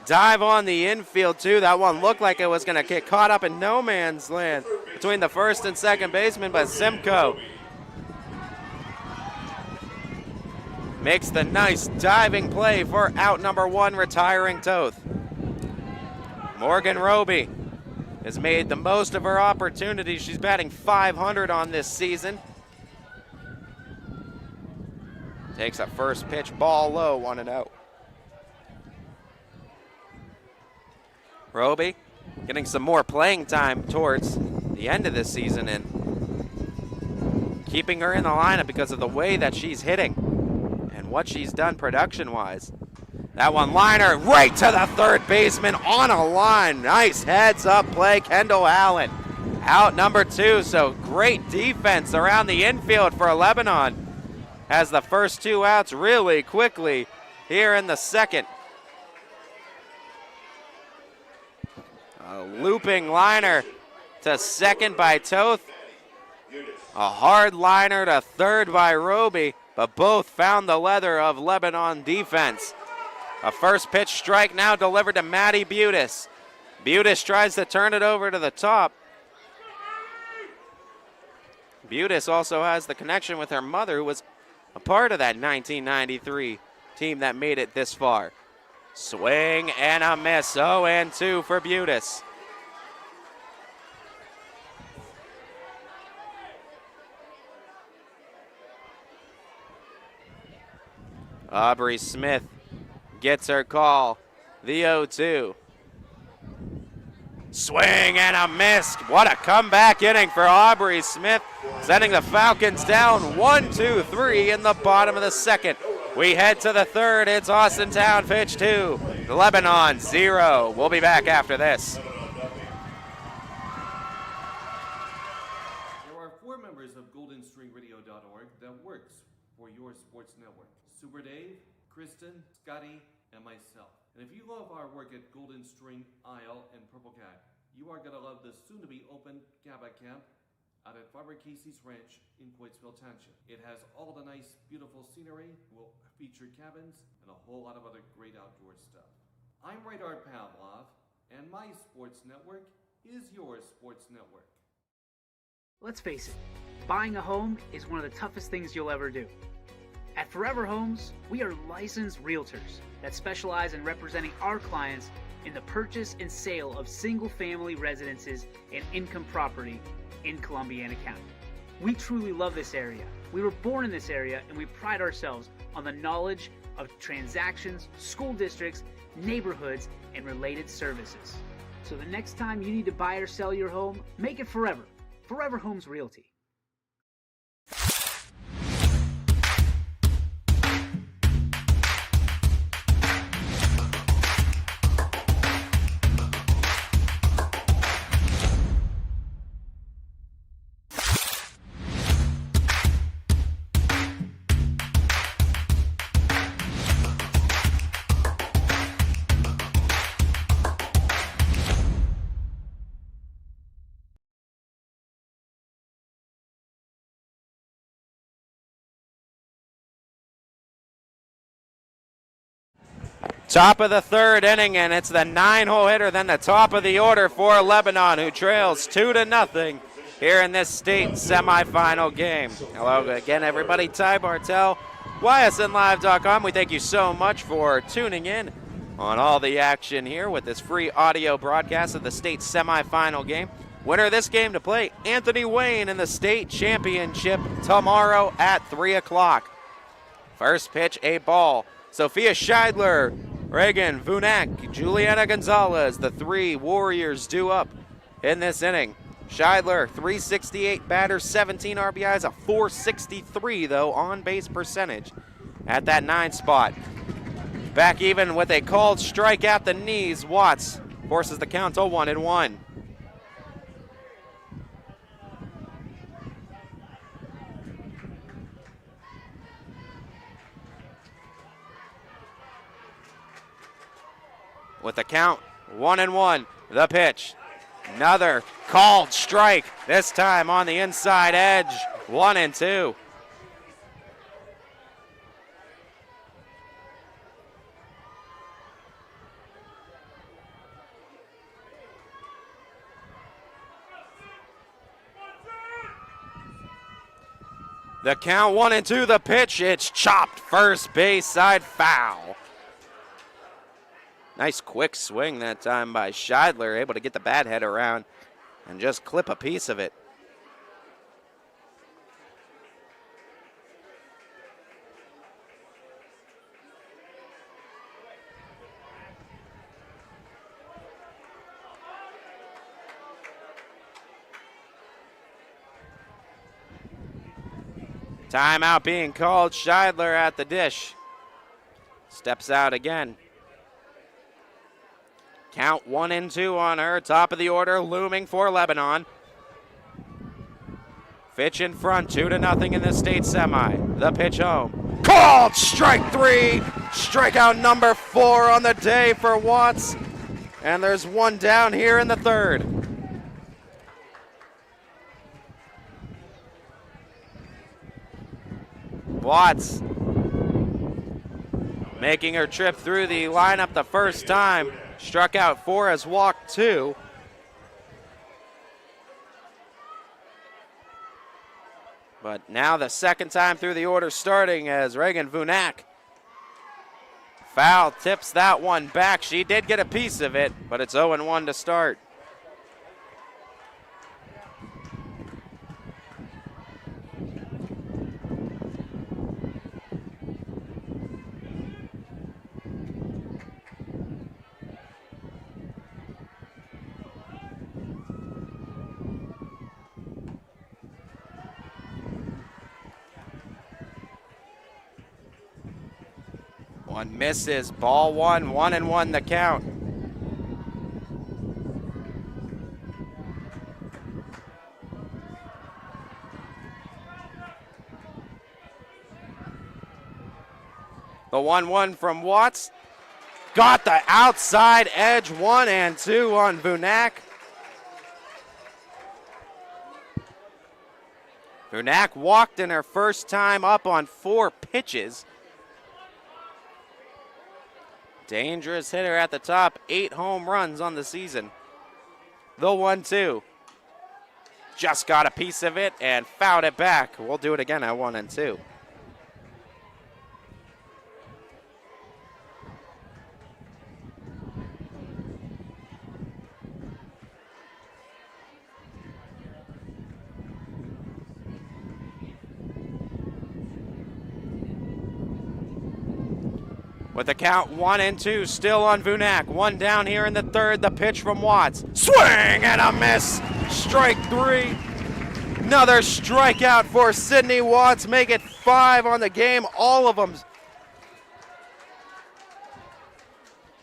Dive on the infield too. That one looked like it was going to get caught up in no man's land between the first and second baseman, but Simcoe makes the nice diving play for out number 1, retiring Toth. Morgan Roby has made the most of her opportunities. She's batting .500 on this season. Takes a first pitch, ball low, 1-0. Roby getting some more playing time towards the end of this season and keeping her in the lineup because of the way that she's hitting and what she's done production-wise. That one liner right to the third baseman on a line. Nice heads-up play, Kendall Allen. Out number 2, so great defense around the infield for Lebanon. Has the first 2 outs really quickly here in the second. A looping liner to second by Toth. A hard liner to third by Roby, but both found the leather of Lebanon defense. A first pitch strike now delivered to Maddie Butis. Butis tries to turn it over to the top. Butis also has the connection with her mother, who was a part of that 1993 team that made it this far. Swing and a miss. 0-2 for Butis. Aubrey Smith gets her call. The 0-2. Swing and a miss. What a comeback inning for Aubrey Smith, sending the Falcons down 1-2-3 in the bottom of the second. We head to the third. It's Austintown Fitch 2, Lebanon 0. We'll be back after this. There are 4 members of GoldenStringRadio.org that works for your sports network. Super Dave, Kristen, Scotty, and myself. And if you love our work at Golden String, Isle, and Purple Cat, you are going to love the soon-to-be-open Gaba Camp out at Farmer Casey's Ranch in Coatesville Township. It has all the nice, beautiful scenery, will feature cabins, and a whole lot of other great outdoor stuff. I'm Radar Pavlov, and my sports network is your sports network. Let's face it, buying a home is one of the toughest things you'll ever do. At Forever Homes, we are licensed realtors that specialize in representing our clients in the purchase and sale of single-family residences and income property in Columbiana County. We truly love this area. We were born in this area, and we pride ourselves on the knowledge of transactions, school districts, neighborhoods, and related services. So the next time you need to buy or sell your home, make it Forever. Forever Homes Realty. Top of the third inning, and it's the 9-hole hitter, then the top of the order for Lebanon, who trails 2-0 here in this state semifinal game. Hello again, everybody. Ty Bartell, YSNLive.com. We thank you so much for tuning in on all the action here with this free audio broadcast of the state semifinal game. Winner of this game to play Anthony Wayne in the state championship tomorrow at 3 o'clock. First pitch, a ball. Sophia Scheidler, Reagan Vunak, Juliana Gonzalez, the 3 Warriors due up in this inning. Scheidler, 368 batters, 17 RBIs, a 463 though on base percentage at that 9 spot. Back even with a called strike at the knees. Watts forces the count to 1-1. With the count 1-1, the pitch. Another called strike, this time on the inside edge, 1-2. The count 1-2, the pitch, it's chopped first base side foul. Nice quick swing that time by Scheidler, able to get the bat head around and just clip a piece of it. Timeout being called. Scheidler at the dish. Steps out again. Count 1-2 on her. Top of the order looming for Lebanon. Fitch in front, 2-0 in the state semi. The pitch home. Called strike 3. Strikeout number 4 on the day for Watts. And there's one down here in the third. Watts making her trip through the lineup the first time. Struck out 4, has walked 2. But now the second time through the order starting as Reagan Vunak. Foul tips that one back. She did get a piece of it, but it's 0-1 to start. One misses, ball one, 1-1 the count. The 1-1 from Watts. Got the outside edge, 1 and 2 on Vunak. Vunak walked in her first time up on 4 pitches. Dangerous hitter at the top, 8 home runs on the season. The 1-2. Just got a piece of it and fouled it back. We'll do it again at 1 and 2. With the count 1 and 2, still on Vunak. 1 down here in the third. The pitch from Watts. Swing and a miss. Strike 3. Another strikeout for Sydney Watts. Make it 5 on the game. All of them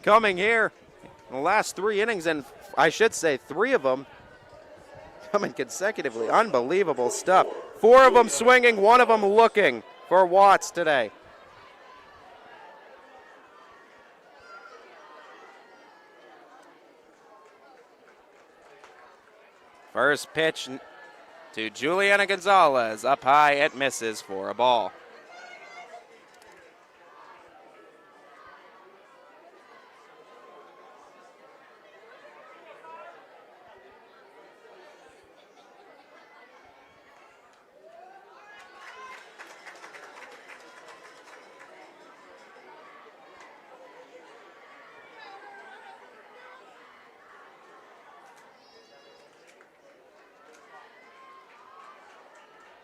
coming here in the last 3 innings, and I should say 3 of them coming consecutively. Unbelievable stuff. 4 of them swinging, 1 of them looking for Watts today. First pitch to Juliana Gonzalez. Up high, it misses for a ball.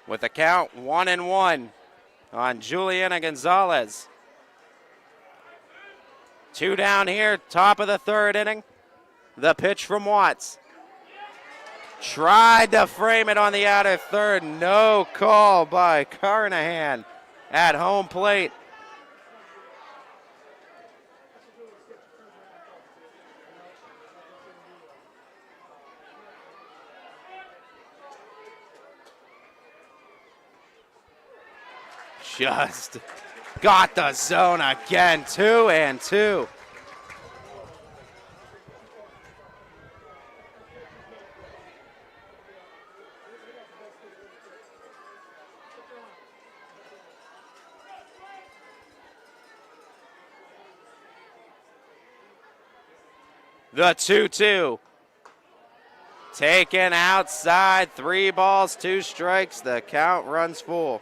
With the count 1 and 1 on Juliana Gonzalez. 2 down here, top of the third inning. The pitch from Watts. Tried to frame it on the outer third. No call by Carnahan at home plate. Just got the zone again. 2 and 2. The 2-2. Taken outside. 3 balls, 2 strikes. The count runs full.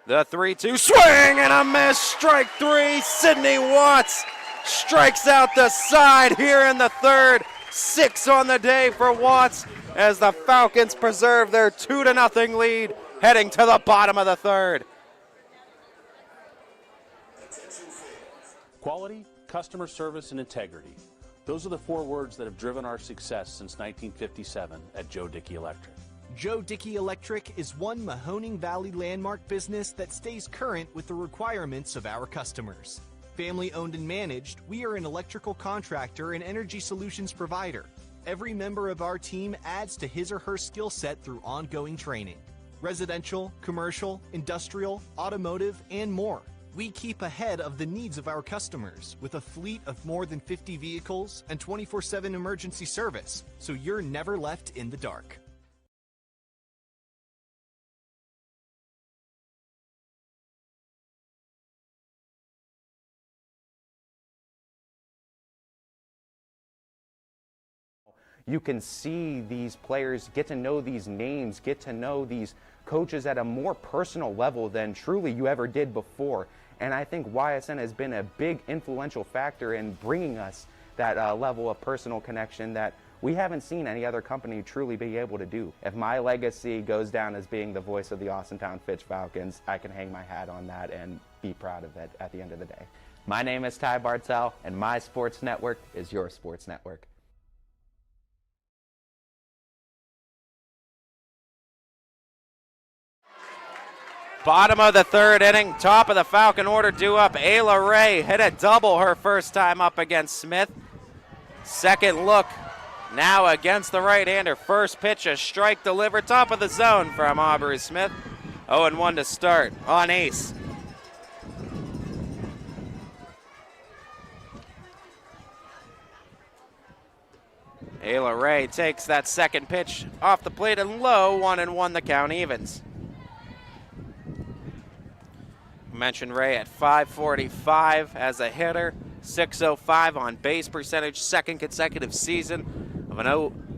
The 3-2 swing and a miss. Strike 3. Sydney Watts strikes out the side here in the third. 6 on the day for Watts as the Falcons preserve their 2-0 lead heading to the bottom of the third. Quality, customer service, and integrity. Those are the 4 words that have driven our success since 1957 at Joe Dickey Electric. Joe Dickey Electric is one Mahoning Valley landmark business that stays current with the requirements of our customers. Family owned and managed, we are an electrical contractor and energy solutions provider. Every member of our team adds to his or her skill set through ongoing training. Residential, commercial, industrial, automotive, and more. We keep ahead of the needs of our customers with a fleet of more than 50 vehicles and 24/7 emergency service, so you're never left in the dark. you can see these players, get to know these names, get to know these coaches at a more personal level than truly you ever did before. And I think YSN has been a big influential factor in bringing us that level of personal connection that we haven't seen any other company truly be able to do. If my legacy goes down as being the voice of the Austintown Fitch Falcons, I can hang my hat on that and be proud of it at the end of the day. My name is Ty Bartell, and my sports network is your sports network. Bottom of the third inning, top of the Falcon order due up. Ayla Ray hit a double her first time up against Smith. Second look now against the right-hander. First pitch, a strike delivered, top of the zone from Aubrey Smith. 0-1 to start on ace. Ayla Ray takes that second pitch off the plate and low. 1-1 the count evens. Mentioned Ray at .545 as a hitter, .605 on base percentage, second consecutive season of an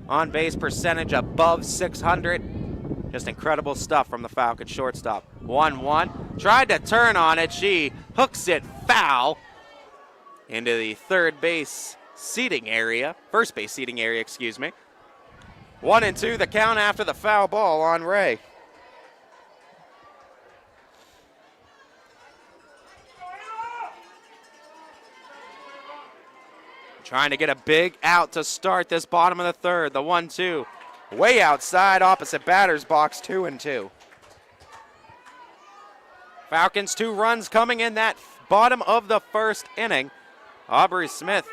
on base percentage above 600. Just incredible stuff from the Falcon shortstop. 1-1, tried to turn on it, she hooks it foul into the first base seating area, excuse me. 1-2 the count after the foul ball on Ray. Trying to get a big out to start this bottom of the third. The 1-2 way outside, opposite batter's box, 2-2. Falcons 2 runs coming in that bottom of the first inning. Aubrey Smith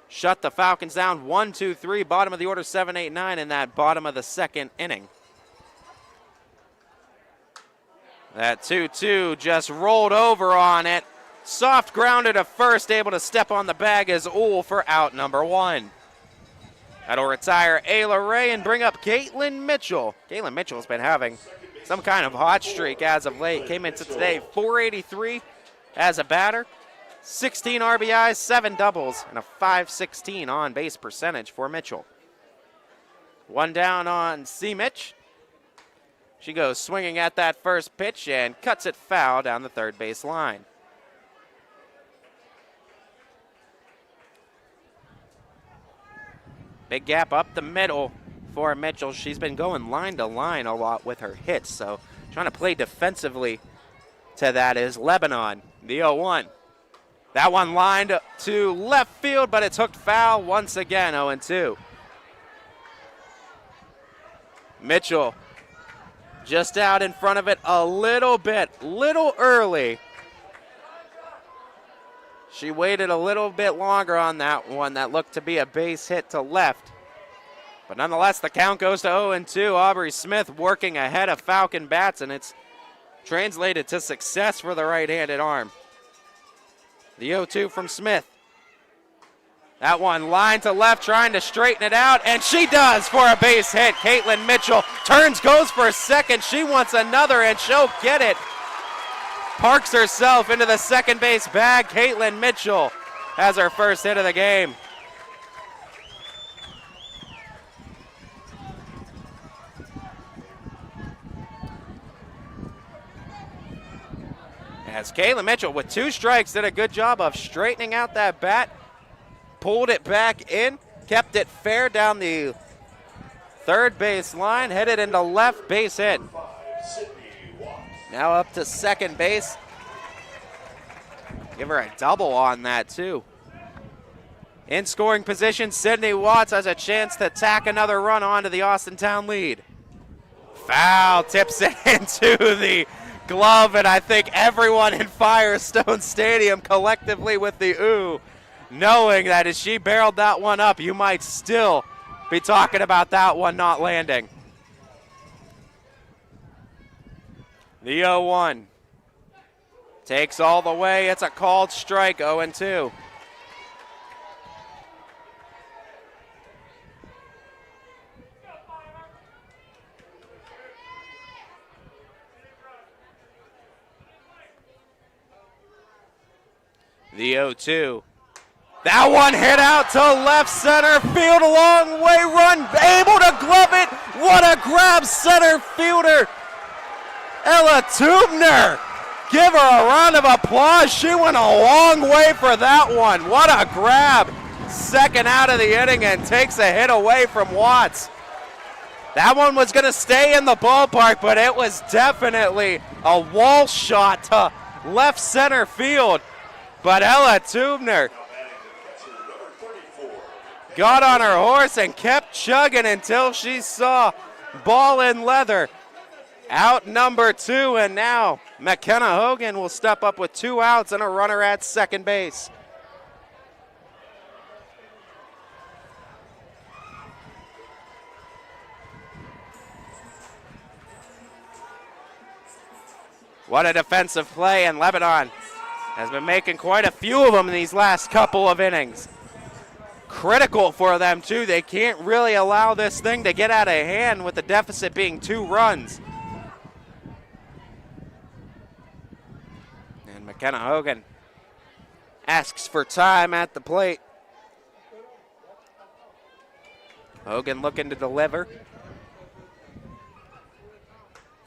shut the Falcons down 1-2-3, bottom of the order 7-8-9 in that bottom of the second inning. That 2-2 just rolled over on it. Soft grounded to first, able to step on the bag as Uhl for out number 1. That'll retire Ayla Ray and bring up Caitlin Mitchell. Caitlin Mitchell's been having some kind of hot streak as of late. Came into today .483 as a batter, 16 RBIs, 7 doubles, and a .516 on base percentage for Mitchell. One down on C. Mitch. She goes swinging at that first pitch and cuts it foul down the third base line. Big gap up the middle for Mitchell. She's been going line to line a lot with her hits, so trying to play defensively to that is Lebanon, the 0-1. That one lined to left field, but it's hooked foul once again, 0-2. Mitchell just out in front of it a little early. She waited a little bit longer on that one. That looked to be a base hit to left. But nonetheless, the count goes to 0-2. Aubrey Smith working ahead of Falcon bats, and it's translated to success for the right-handed arm. The 0-2 from Smith. That one line to left, trying to straighten it out, and she does for a base hit. Caitlin Mitchell turns, goes for a second. She wants another, and she'll get it. Parks herself into the second base bag. Caitlin Mitchell has her first hit of the game. As Caitlin Mitchell with 2 strikes did a good job of straightening out that bat, pulled it back in, kept it fair down the third base line, headed into left, base hit. Now up to second base. Give her a double on that too. In scoring position, Sydney Watts has a chance to tack another run onto the Austintown lead. Foul, tips it into the glove, and I think everyone in Firestone Stadium collectively with the ooh, knowing that as she barreled that one up, you might still be talking about that one not landing. The 0-1 takes all the way. It's a called strike, 0-2. The 0-2 That one hit out to left center field, a long way run, able to glove it. What a grab, center fielder Ella Tubner. Give her a round of applause. She went a long way for that one. What a grab. Second out of the inning and takes a hit away from Watts. That one was going to stay in the ballpark, but it was definitely a wall shot to left center field. But Ella Tubner got on her horse and kept chugging until she saw ball in leather. Out number 2, and now McKenna Hogan will step up with 2 outs and a runner at second base. What a defensive play, and Lebanon has been making quite a few of them in these last couple of innings. Critical for them, too. They can't really allow this thing to get out of hand with the deficit being 2 runs. And McKenna Hogan asks for time at the plate. Hogan looking to deliver.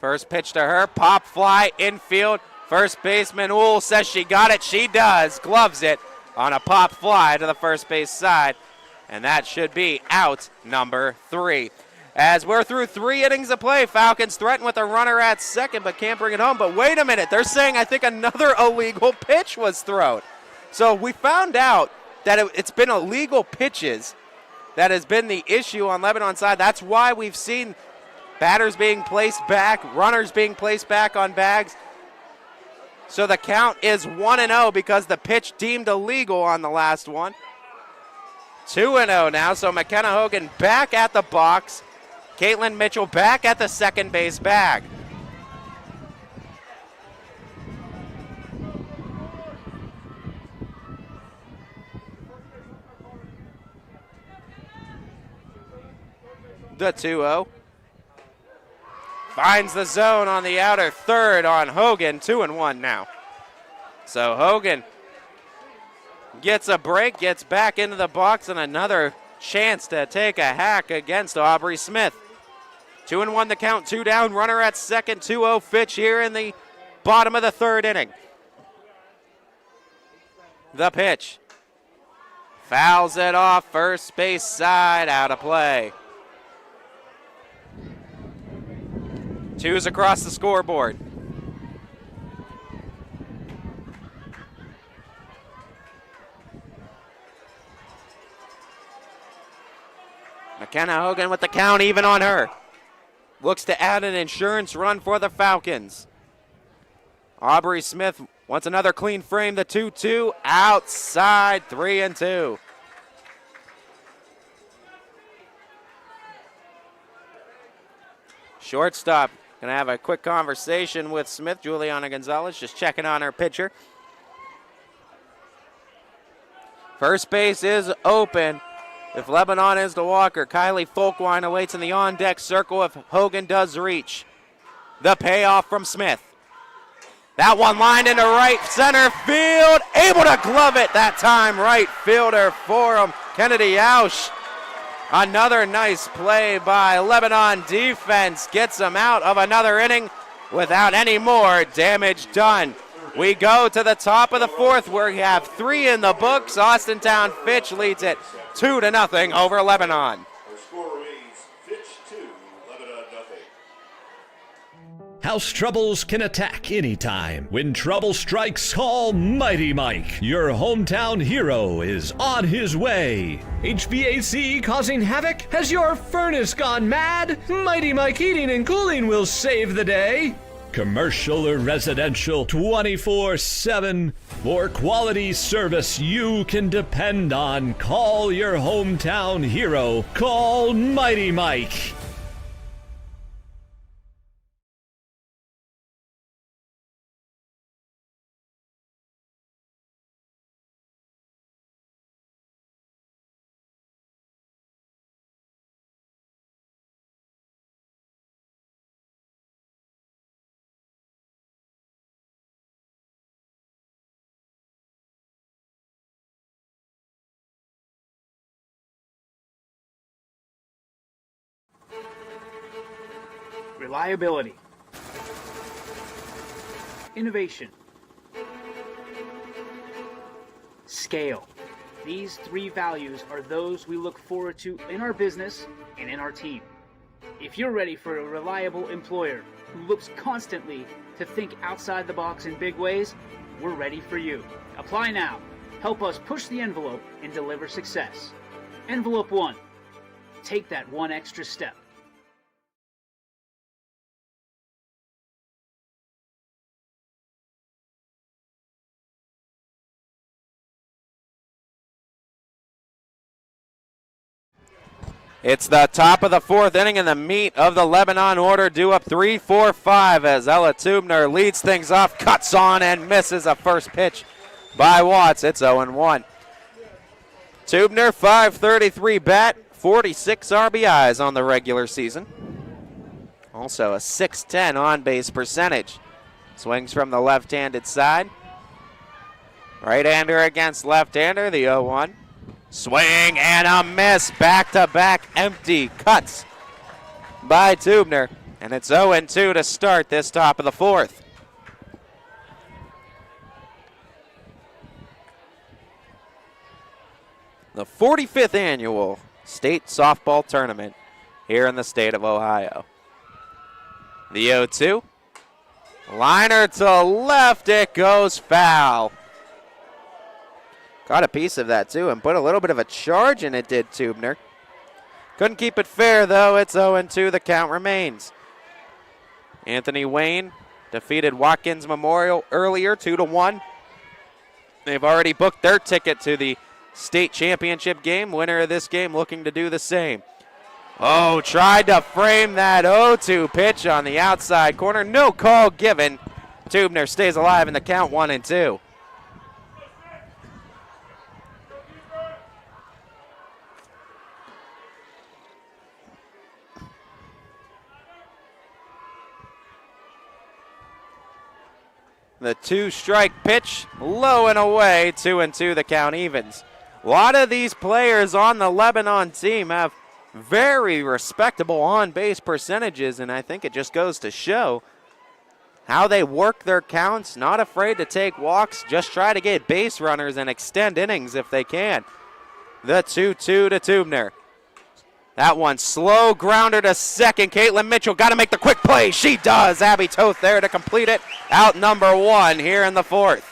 First pitch to her, pop fly, infield. First baseman Uhl says she got it. She does, gloves it on a pop fly to the first base side. And that should be out number 3. As we're through 3 innings of play, Falcons threaten with a runner at second but can't bring it home. But wait a minute, they're saying I think another illegal pitch was thrown. So we found out that it's been illegal pitches that has been the issue on Lebanon's side. That's why we've seen batters being placed back, runners being placed back on bags. So the count is 1-0 because the pitch deemed illegal on the last one. 2-0 now, so McKenna Hogan back at the box. Caitlin Mitchell back at the second base bag. The 2-0. Finds the zone on the outer third on Hogan, 2-1 now. So Hogan gets a break, gets back into the box, and another chance to take a hack against Aubrey Smith. 2-1 the count, 2 down, runner at second, 2-0 Fitch here in the bottom of the third inning. The pitch. Fouls it off, first base side, out of play. 2's across the scoreboard. McKenna Hogan with the count even on her. Looks to add an insurance run for the Falcons. Aubrey Smith wants another clean frame, the 2-2, outside, 3-2. Shortstop gonna have a quick conversation with Smith. Juliana Gonzalez just checking on her pitcher. First base is open. If Lebanon is the walker, Kylie Folkwine awaits in the on-deck circle if Hogan does reach. The payoff from Smith. That one lined into right center field. Able to glove it that time. Right fielder for him, Kennedy Ausch. Another nice play by Lebanon defense. Gets them out of another inning without any more damage done. We go to the top of the fourth where we have 3 in the books. Austintown Fitch leads it 2-0 over Lebanon. Our score remains Fitch 2, Lebanon 0. House troubles can attack anytime. When trouble strikes, call Mighty Mike. Your hometown hero is on his way. HVAC causing havoc? Has your furnace gone mad? Mighty Mike Heating and Cooling will save the day. Commercial or residential, 24/7. For quality service you can depend on, call your hometown hero. Call Mighty Mike. reliability, innovation, scale. These three values are those we look forward to in our business and in our team. If you're ready for a reliable employer who looks constantly to think outside the box in big ways, we're ready for you. Apply now. Help us push the envelope and deliver success. Envelope 1. Take that one extra step. It's the top of the fourth inning and the meat of the Lebanon order due up 3-4-5 as Ella Tubner leads things off, cuts on and misses a first pitch by Watts. It's 0-1. Tubner, 533 bat, 46 RBIs on the regular season. Also a .610 on-base percentage. Swings from the left-handed side. Right-hander against left-hander, the 0-1. Swing and a miss, back-to-back empty cuts by Tubner. And it's 0-2 to start this top of the fourth. The 45th annual state softball tournament here in the state of Ohio. The 0-2. Liner to left, it goes foul. Got a piece of that too and put a little bit of a charge in it, did Tubner. Couldn't keep it fair though, it's 0-2, the count remains. Anthony Wayne defeated Watkins Memorial earlier, 2-1. They've already booked their ticket to the state championship game. Winner of this game looking to do the same. Oh, tried to frame that 0-2 pitch on the outside corner. No call given. Tubner stays alive in the count, 1-2. The two-strike pitch, low and away, 2-2, the count evens. A lot of these players on the Lebanon team have very respectable on-base percentages, and I think it just goes to show how they work their counts, not afraid to take walks, just try to get base runners and extend innings if they can. The 2-2 to Tubner. That one, slow grounder to second. Caitlin Mitchell got to make the quick play. She does. Abby Toth there to complete it. Out number one here in the fourth.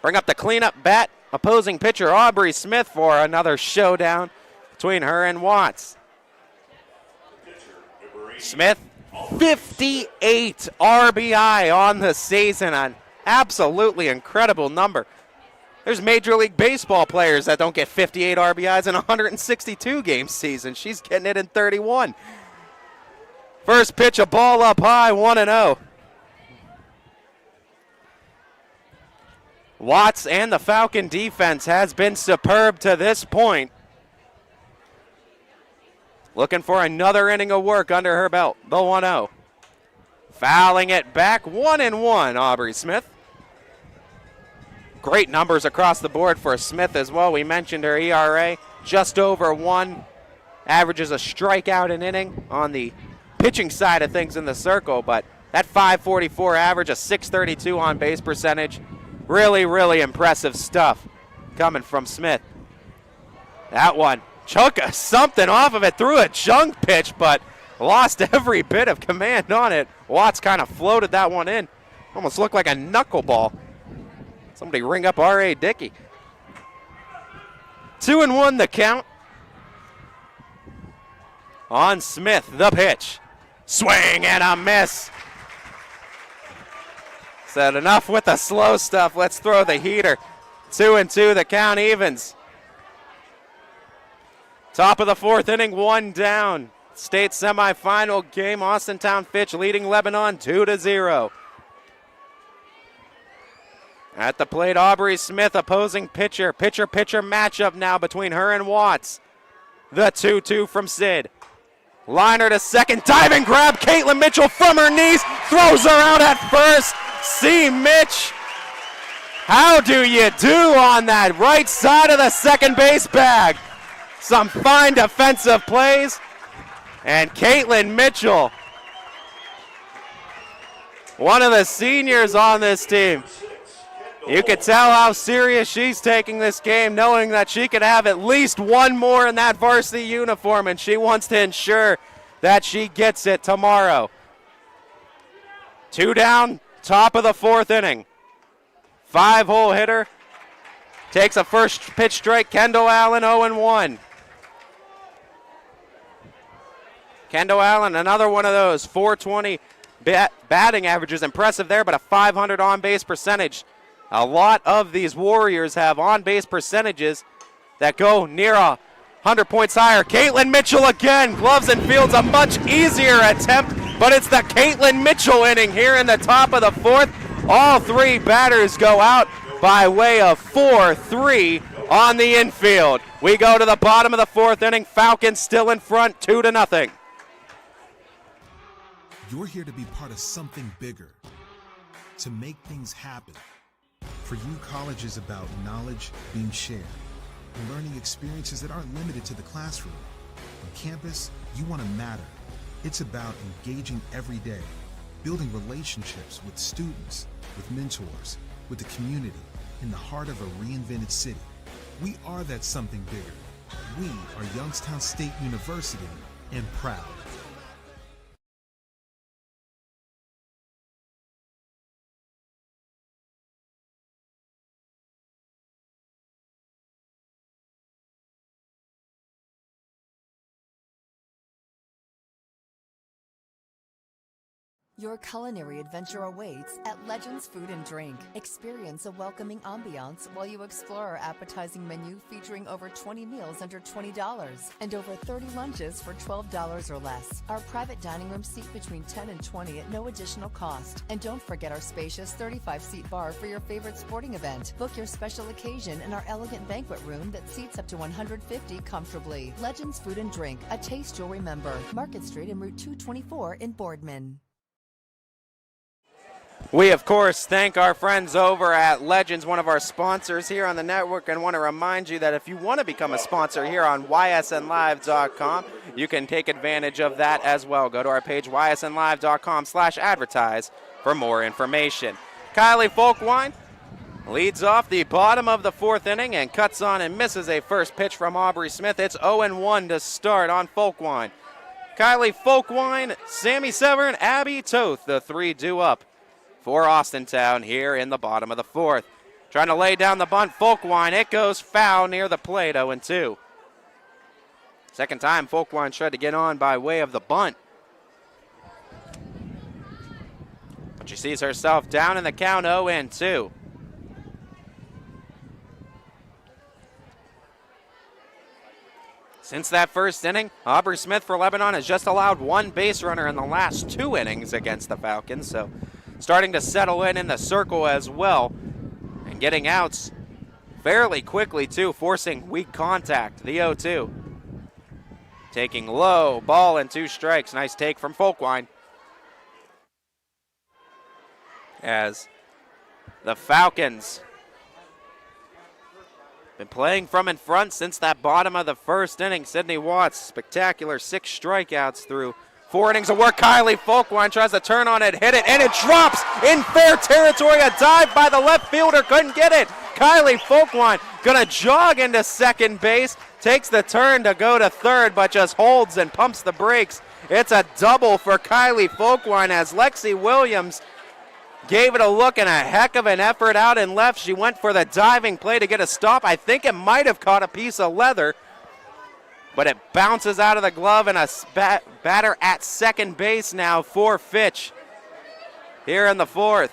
Bring up the cleanup bat. Opposing pitcher Aubrey Smith for another showdown between her and Watts. Smith, 58 RBI on the season. An absolutely incredible number. There's Major League Baseball players that don't get 58 RBIs in a 162-game season. She's getting it in 31. First pitch, a ball up high, 1-0. Watts and the Falcon defense has been superb to this point. Looking for another inning of work under her belt, the 1-0. Fouling it back, 1-1, Aubrey Smith. Great numbers across the board for Smith as well. We mentioned her ERA, just over 1. Averages a strikeout an inning on the pitching side of things in the circle, but that .544 average, a .632 on base percentage. Really, really impressive stuff coming from Smith. That one, chunk of something off of it, threw a junk pitch, but lost every bit of command on it. Watts kind of floated that one in. Almost looked like a knuckleball. Somebody ring up R.A. Dickey. 2-1 the count. On Smith, the pitch. Swing and a miss. Said enough with the slow stuff. Let's throw the heater. 2-2, the count evens. Top of the fourth inning, 1 down. State semifinal game, Austintown Fitch leading Lebanon 2-0. At the plate, Aubrey Smith, opposing pitcher. Pitcher-pitcher matchup now between her and Watts. The 2-2 from Sid. Liner to second, diving grab. Caitlin Mitchell from her knees, throws her out at first. See Mitch. How do you do on that right side of the second base bag? Some fine defensive plays. And Caitlin Mitchell, one of the seniors on this team. You could tell how serious she's taking this game, knowing that she could have at least one more in that varsity uniform, and she wants to ensure that she gets it tomorrow. 2 down, top of the 4th inning. 5-hole hitter. Takes a first pitch strike. Kendall Allen 0-1. Kendall Allen, another one of those 420 batting averages. Impressive there, but a 500 on-base percentage. A lot of these Warriors have on-base percentages that go near 100 points higher. Caitlin Mitchell again. Gloves and fields, a much easier attempt, but it's the Caitlin Mitchell inning here in the top of the 4th. All 3 batters go out by way of 4-3 on the infield. We go to the bottom of the 4th inning. Falcons still in front, 2-0. You're here to be part of something bigger, to make things happen. For you, college is about knowledge being shared and learning experiences that aren't limited to the classroom. On campus, you want to matter. It's about engaging every day, building relationships with students, with mentors, with the community, in the heart of a reinvented city. We are that something bigger. We are Youngstown State University, and proud. Your culinary adventure awaits at Legends Food and Drink. Experience a welcoming ambiance while you explore our appetizing menu featuring over 20 meals under $20 and over 30 lunches for $12 or less. Our private dining room seat between 10 and 20 at no additional cost. And don't forget our spacious 35-seat bar for your favorite sporting event. Book your special occasion in our elegant banquet room that seats up to 150 comfortably. Legends Food and Drink, a taste you'll remember. Market Street and Route 224 in Boardman. We, of course, thank our friends over at Legends, one of our sponsors here on the network, and want to remind you that if you want to become a sponsor here on ysnlive.com, you can take advantage of that as well. Go to our page, ysnlive.com/advertise, for more information. Kylie Folkwine leads off the bottom of the 4th inning and cuts on and misses a first pitch from Aubrey Smith. It's 0-1 to start on Folkwine. Kylie Folkwine, Sammy Severn, Abby Toth, the 3 due up for Austintown here in the bottom of the 4th. Trying to lay down the bunt, Folkwine. It goes foul near the plate, 0-2. Second time Folkwine tried to get on by way of the bunt. But she sees herself down in the count, 0-2. Since that first inning, Aubrey Smith for Lebanon has just allowed 1 base runner in the last 2 innings against the Falcons, so starting to settle in the circle as well, and getting outs fairly quickly too, forcing weak contact. The 0-2. Taking low, ball and 2 strikes. Nice take from Folkwine. As the Falcons been playing from in front since that bottom of the 1st inning. Sydney Watts, spectacular 6 strikeouts through 4 innings of work. Kylie Folkwine tries to turn on it, hit it, and it drops in fair territory. A dive by the left fielder, couldn't get it. Kylie Folkwine gonna jog into second base, takes the turn to go to third, but just holds and pumps the brakes. It's a double for Kylie Folkwine as Lexi Williams gave it a look and a heck of an effort out and left. She went for the diving play to get a stop. I think it might have caught a piece of leather, but it bounces out of the glove, and a batter at second base now for Fitch here in the 4th.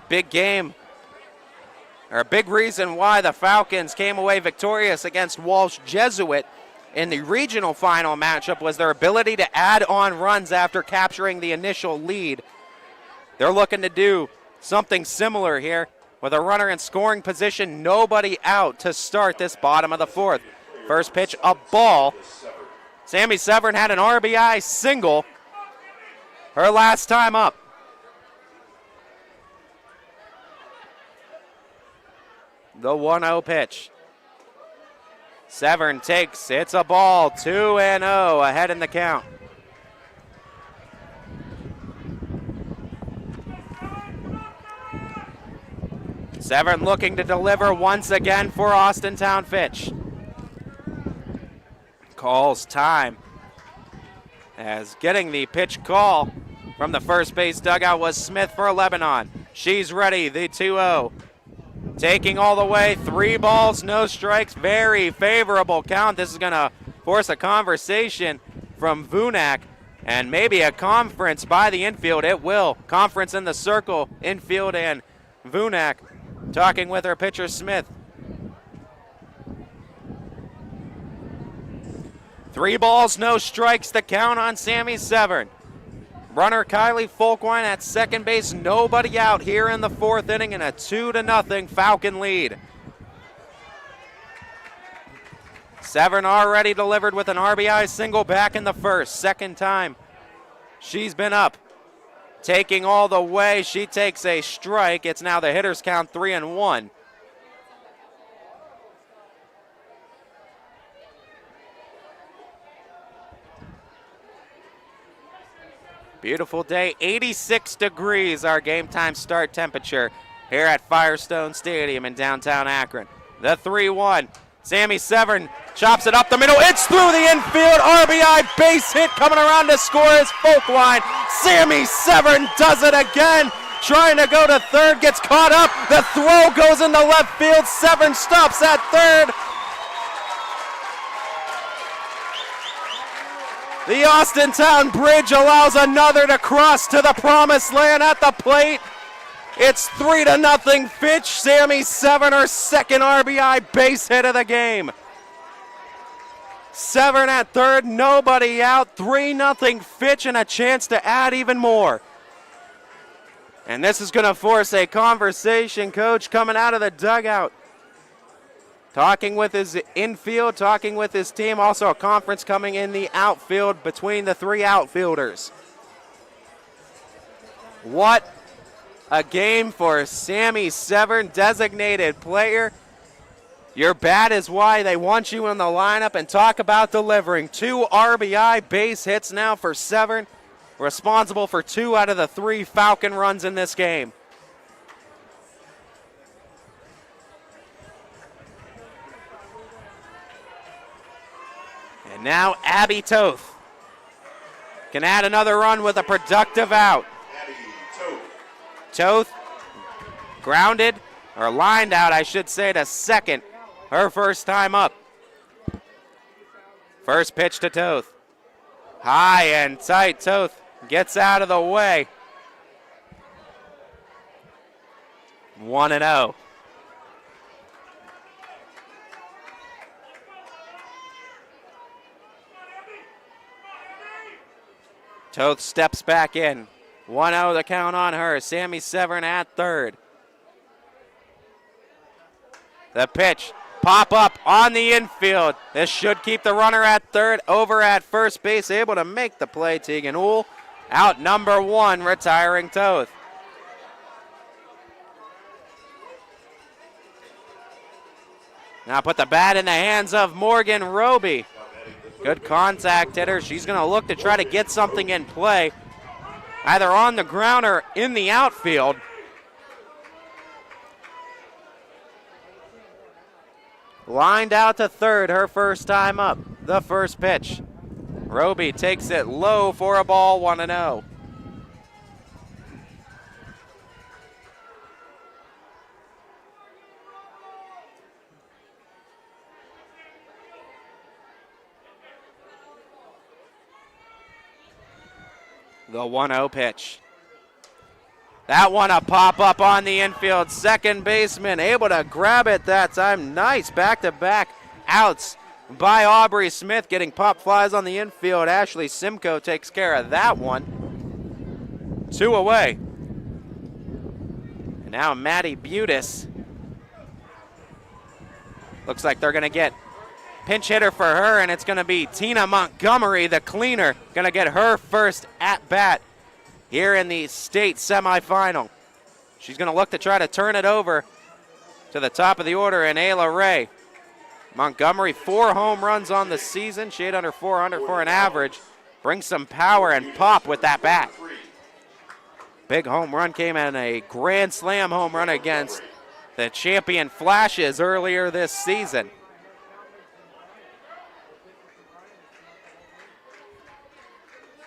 Big game, or a big reason why the Falcons came away victorious against Walsh Jesuit in the regional final matchup was their ability to add on runs after capturing the initial lead. They're looking to do something similar here with a runner in scoring position, nobody out to start this bottom of the 4th. First pitch, a ball. Sammy Severn had an RBI single her last time up. The 1-0 pitch. Severn takes, it's a ball, 2-0, ahead in the count. Severn looking to deliver once again for Austintown Fitch. Calls time, as getting the pitch call from the first base dugout was Smith for Lebanon. She's ready, the 2-0. Taking all the way, 3 balls, no strikes, very favorable count. This is gonna force a conversation from Vunak and maybe a conference by the infield. It will. Conference in the circle, infield and Vunak talking with her pitcher Smith. 3 balls, no strikes, the count on Sammy Severn. Runner Kylie Folkwine at second base, nobody out here in the 4th inning, and a 2-0 Falcon lead. Severn already delivered with an RBI single back in the 1st. Second time she's been up. Taking all the way, she takes a strike. It's now the hitter's count 3-1. Beautiful day, 86 degrees, our game time start temperature here at Firestone Stadium in downtown Akron. The 3-1, Sammy Severn chops it up the middle. It's through the infield, RBI base hit coming around to score is Folkwine. Sammy Severn does it again, trying to go to third, gets caught up. The throw goes into left field, Severn stops at third. The Austintown Bridge allows another to cross to the promised land at the plate. It's 3-0 Fitch. Sammy Severn, her second RBI base hit of the game. Severn at third, nobody out. 3-0 Fitch and a chance to add even more. And this is going to force a conversation. Coach coming out of the dugout, talking with his infield, talking with his team. Also a conference coming in the outfield between the 3 outfielders. What a game for Sammy Severn, designated player. Your bat is why they want you in the lineup, and talk about delivering. 2 RBI base hits now for Severn, responsible for 2 out of the 3 Falcon runs in this game. And now Abby Toth can add another run with a productive out. Toth grounded, or lined out, I should say, to second, her first time up. First pitch to Toth. High and tight, Toth gets out of the way. 1-0. Toth steps back in. 1-0 the count on her. Sammy Severn at third. The pitch, pop up on the infield. This should keep the runner at third. Over at first base, able to make the play. Tegan Uhl out number 1, retiring Toth. Now put the bat in the hands of Morgan Roby. Good contact hitter. She's going to look to try to get something in play, either on the ground or in the outfield. Lined out to third, her first time up. The first pitch. Roby takes it low for a ball, 1-0. The 1-0 pitch. That one a pop up on the infield. Second baseman able to grab it that time. Nice back-to-back outs by Aubrey Smith, getting pop flies on the infield. Ashley Simcoe takes care of that one. 2 away. And now Maddie Butis. Looks like they're going to get pinch hitter for her, and it's going to be Tina Montgomery, the cleaner, going to get her first at-bat here in the state semifinal. She's going to look to try to turn it over to the top of the order, and Ayla Ray Montgomery, 4 home runs on the season, shade under 400 for an average. Brings some power and pop with that bat. Big home run came in a grand slam home run against the champion Flashes earlier this season.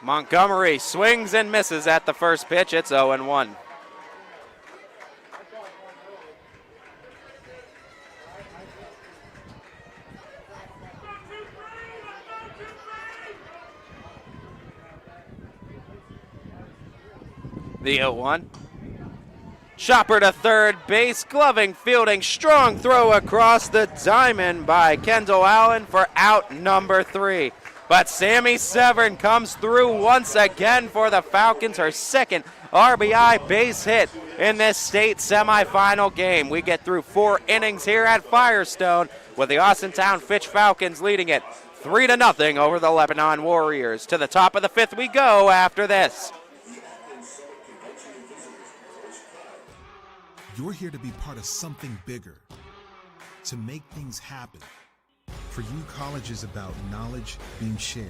Montgomery swings and misses at the first pitch. It's 0-1. The 0-1. Chopper to third base, gloving, fielding, strong throw across the diamond by Kendall Allen for out number 3. But Sammy Severn comes through once again for the Falcons, her second RBI base hit in this state semifinal game. We get through 4 innings here at Firestone with the Austintown Fitch Falcons leading it 3-0 over the Lebanon Warriors. To the top of the 5th we go after this. You're here to be part of something bigger, to make things happen. For you, college is about knowledge being shared,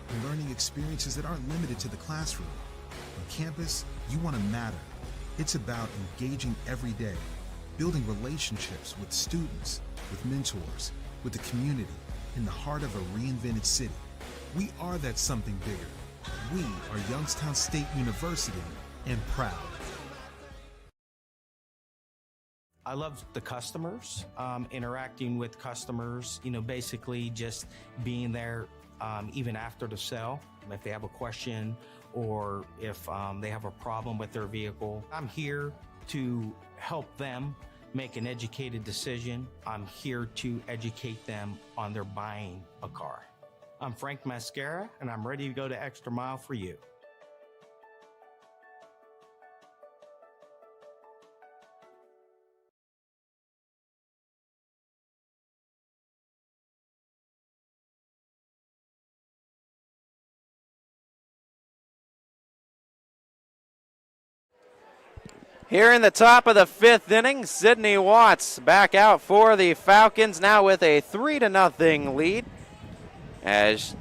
and learning experiences that aren't limited to the classroom. On campus, you want to matter. It's about engaging every day, building relationships with students, with mentors, with the community, in the heart of a reinvented city. We are that something bigger. We are Youngstown State University, and proud. I love the customers, interacting with customers, basically just being there even after the sale. If they have a question or if they have a problem with their vehicle, I'm here to help them make an educated decision. I'm here to educate them on their buying a car. I'm Frank Mascara, and I'm ready to go the extra mile for you. Here in the top of the 5th inning, Sydney Watts back out for the Falcons, now with a 3-0 lead. As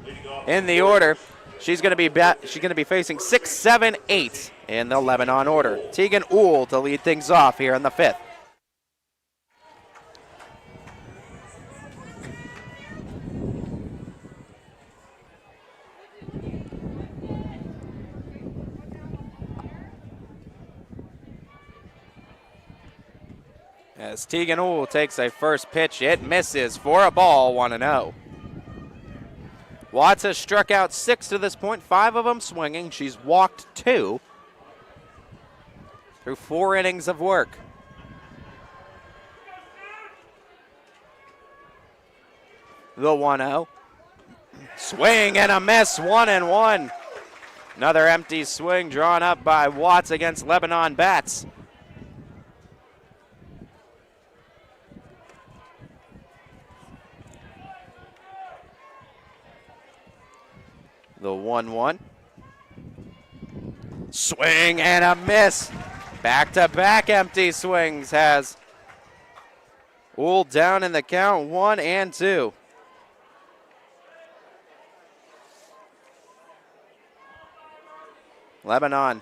in the order, she's going to be facing 6, 7, 8 in the Lebanon order. Tegan Uhl to lead things off here in the 5th. As Tegan Uhl takes a first pitch, it misses for a ball, 1-0. Watts has struck out 6 to this point, 5 of them swinging. She's walked 2 through 4 innings of work. The 1-0. Swing and a miss, 1-1. Another empty swing drawn up by Watts against Lebanon bats. The 1-1. Swing and a miss. Back-to-back empty swings has Uhl down in the count, 1-2. Lebanon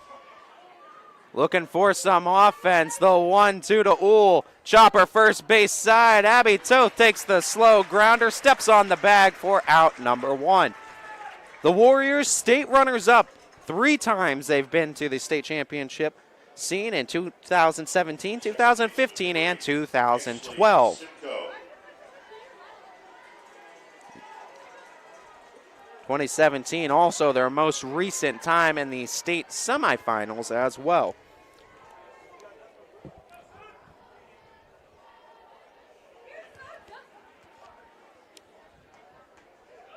looking for some offense. The 1-2 to Uhl. Chopper first base side. Abby Toth takes the slow grounder, steps on the bag for out number 1. The Warriors, state runners-up 3 times they've been to the state championship scene in 2017, 2015, and 2012. 2017 also their most recent time in the state semifinals as well.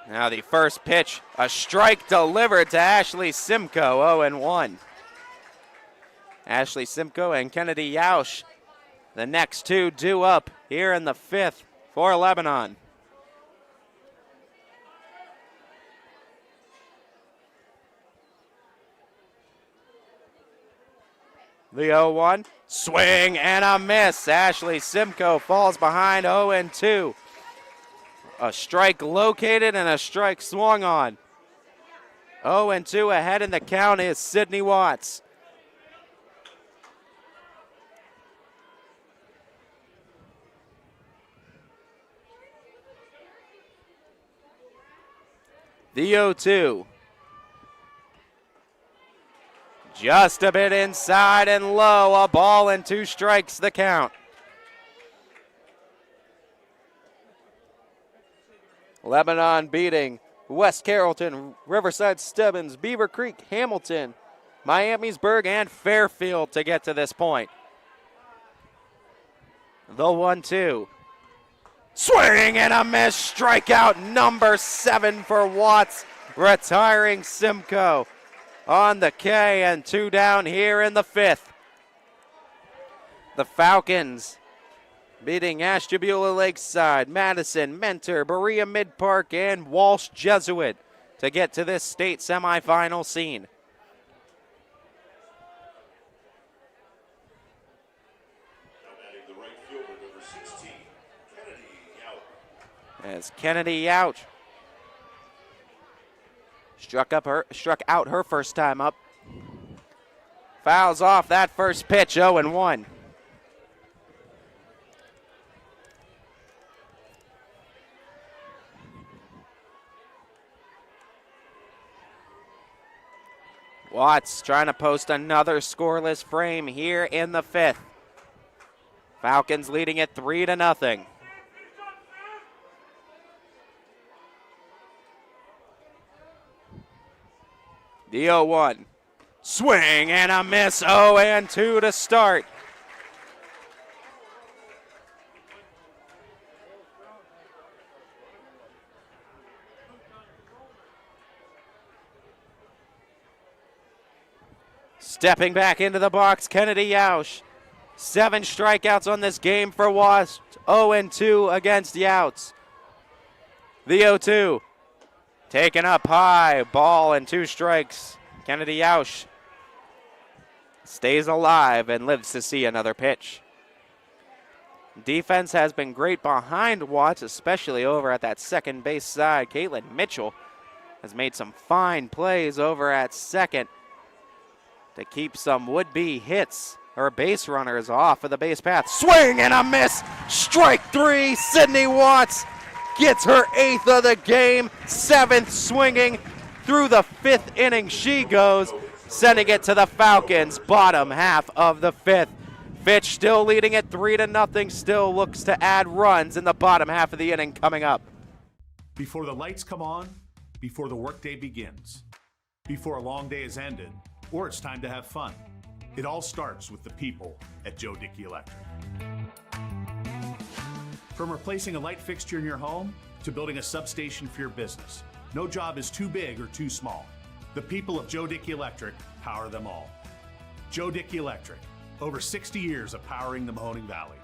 Now the first pitch, a strike delivered to Ashley Simcoe, 0-1. Ashley Simcoe and Kennedy Yausch, the next 2 due up here in the 5th for Lebanon. The 0-1, swing and a miss. Ashley Simcoe falls behind, 0-2. A strike located and a strike swung on. 0-2 ahead in the count is Sydney Watts. The 0-2. Just a bit inside and low. A ball and 2 strikes the count. Lebanon beating West Carrollton, Riverside Stebbins, Beaver Creek, Hamilton, Miamisburg, and Fairfield to get to this point. The 1-2. Swing and a miss. Strikeout number 7 for Watts, retiring Simcoe on the K, and 2 down here in the 5th. The Falcons beating Ashtabula Lakeside, Madison, Mentor, Berea Mid-Park, and Walsh Jesuit to get to this state semifinal scene. The right fielder, number 16, Kennedy Youch. As Kennedy Youch struck out her first time up. Fouls off that first pitch, 0-1. Watts trying to post another scoreless frame here in the 5th. Falcons leading it 3-0. The 0-1. Swing and a miss. 0-2 to start. Stepping back into the box, Kennedy Youch. 7 strikeouts on this game for Watts. 0-2 against Youts. The 0-2. Taken up high, ball and 2 strikes. Kennedy Youch stays alive and lives to see another pitch. Defense has been great behind Watts, especially over at that second base side. Caitlin Mitchell has made some fine plays over at second to keep some would-be hits or base runners off of the base path. Swing and a miss. Strike 3. Sydney Watts gets her 8th of the game. 7th swinging through the 5th inning she goes, sending it to the Falcons, bottom half of the 5th. Fitch still leading it 3-0, still looks to add runs in the bottom half of the inning coming up. Before the lights come on, before the workday begins, before a long day is ended, or it's time to have fun, it all starts with the people at Joe Dickey Electric. From replacing a light fixture in your home to building a substation for your business, no job is too big or too small. The people of Joe Dickey Electric power them all. Joe Dickey Electric, over 60 years of powering the Mahoning Valley.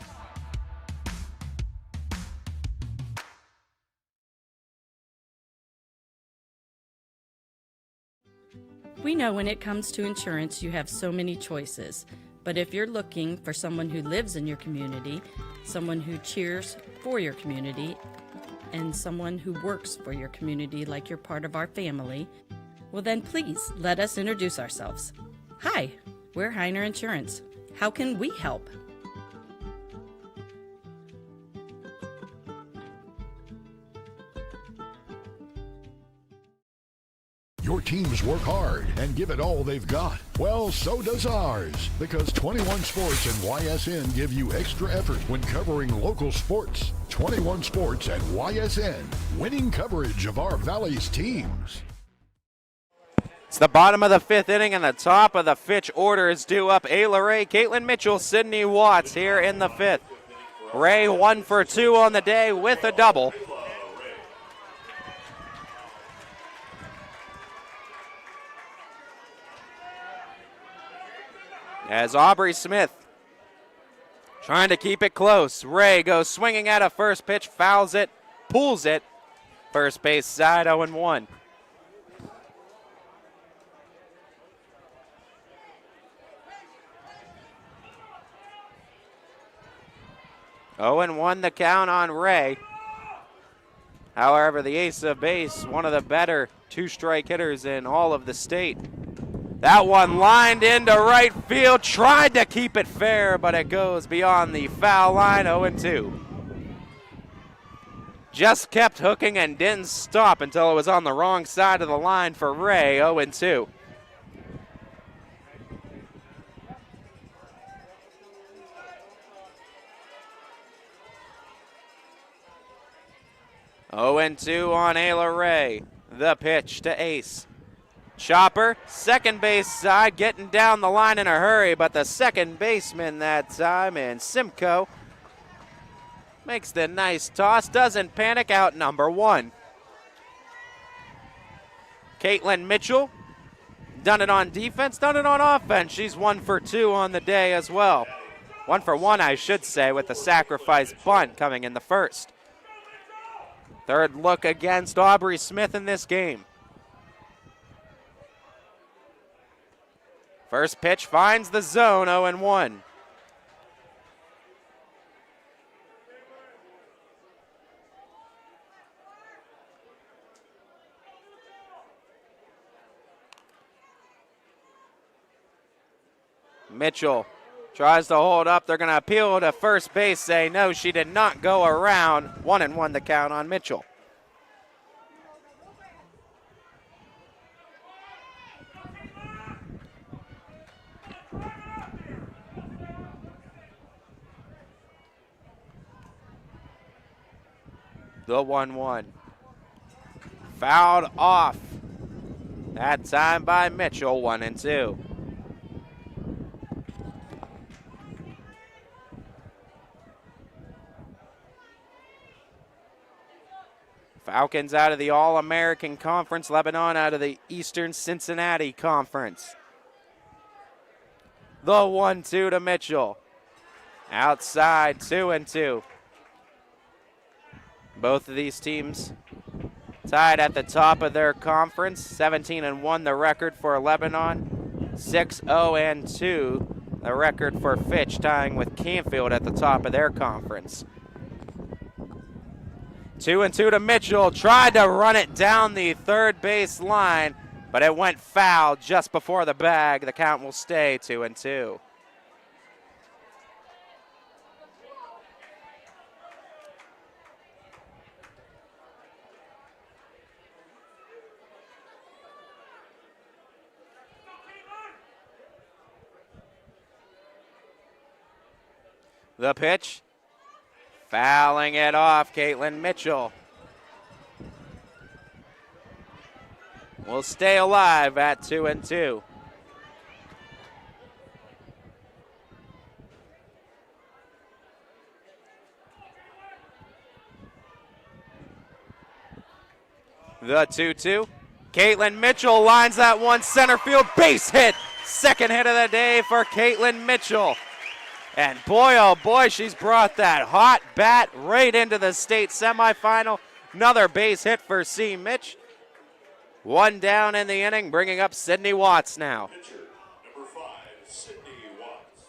We know when it comes to insurance, you have so many choices. But if you're looking for someone who lives in your community, someone who cheers for your community, and someone who works for your community like you're part of our family, well then please let us introduce ourselves. Hi, we're Heiner Insurance. How can we help? Your teams work hard and give it all they've got. Well, so does ours, because 21 Sports and YSN give you extra effort when covering local sports. 21 Sports and YSN, winning coverage of our Valley's teams. It's the bottom of the 5th inning, and the top of the Fitch order is due up. Ayla Ray, Caitlin Mitchell, Sydney Watts here in the 5th. Ray 1 for 2 on the day with a double. As Aubrey Smith trying to keep it close. Ray goes swinging at a first pitch, fouls it, pulls it. First base side, 0-1. Oh, and 1 the count on Ray. However, the ace of base, one of the better two-strike hitters in all of the state. That one lined into right field, tried to keep it fair, but it goes beyond the foul line, 0-2. Just kept hooking and didn't stop until it was on the wrong side of the line for Ray, 0-2. Oh and 2 on Ayla Ray. The pitch to Ace. Chopper, second base side, getting down the line in a hurry, but the second baseman that time, and Simcoe makes the nice toss, doesn't panic, out number 1. Caitlin Mitchell, done it on defense, done it on offense. She's 1 for 2 on the day as well. 1 for 1, I should say, with the sacrifice bunt coming in the first. Third look against Aubrey Smith in this game. First pitch finds the zone, 0-1. Mitchell tries to hold up. They're going to appeal to first base, say no, she did not go around. 1-1 the count on Mitchell. The 1-1. Fouled off. That time by Mitchell, 1-2. Falcons out of the All-American Conference, Lebanon out of the Eastern Cincinnati Conference. The 1-2 to Mitchell. Outside, 2-2. Both of these teams tied at the top of their conference. 17-1 the record for Lebanon. 6-0-2 the record for Fitch, tying with Canfield at the top of their conference. 2-2 to Mitchell. Tried to run it down the third base line, but it went foul just before the bag. The count will stay 2-2. The pitch, fouling it off, Caitlin Mitchell. Will stay alive at 2-2. The 2-2. Caitlin Mitchell lines that one center field, base hit. Second hit of the day for Caitlin Mitchell. And boy, oh boy, she's brought that hot bat right into the state semifinal. Another base hit for C. Mitch. One down in the inning, bringing up Sydney Watts now. Pitcher, number 5, Sydney Watts.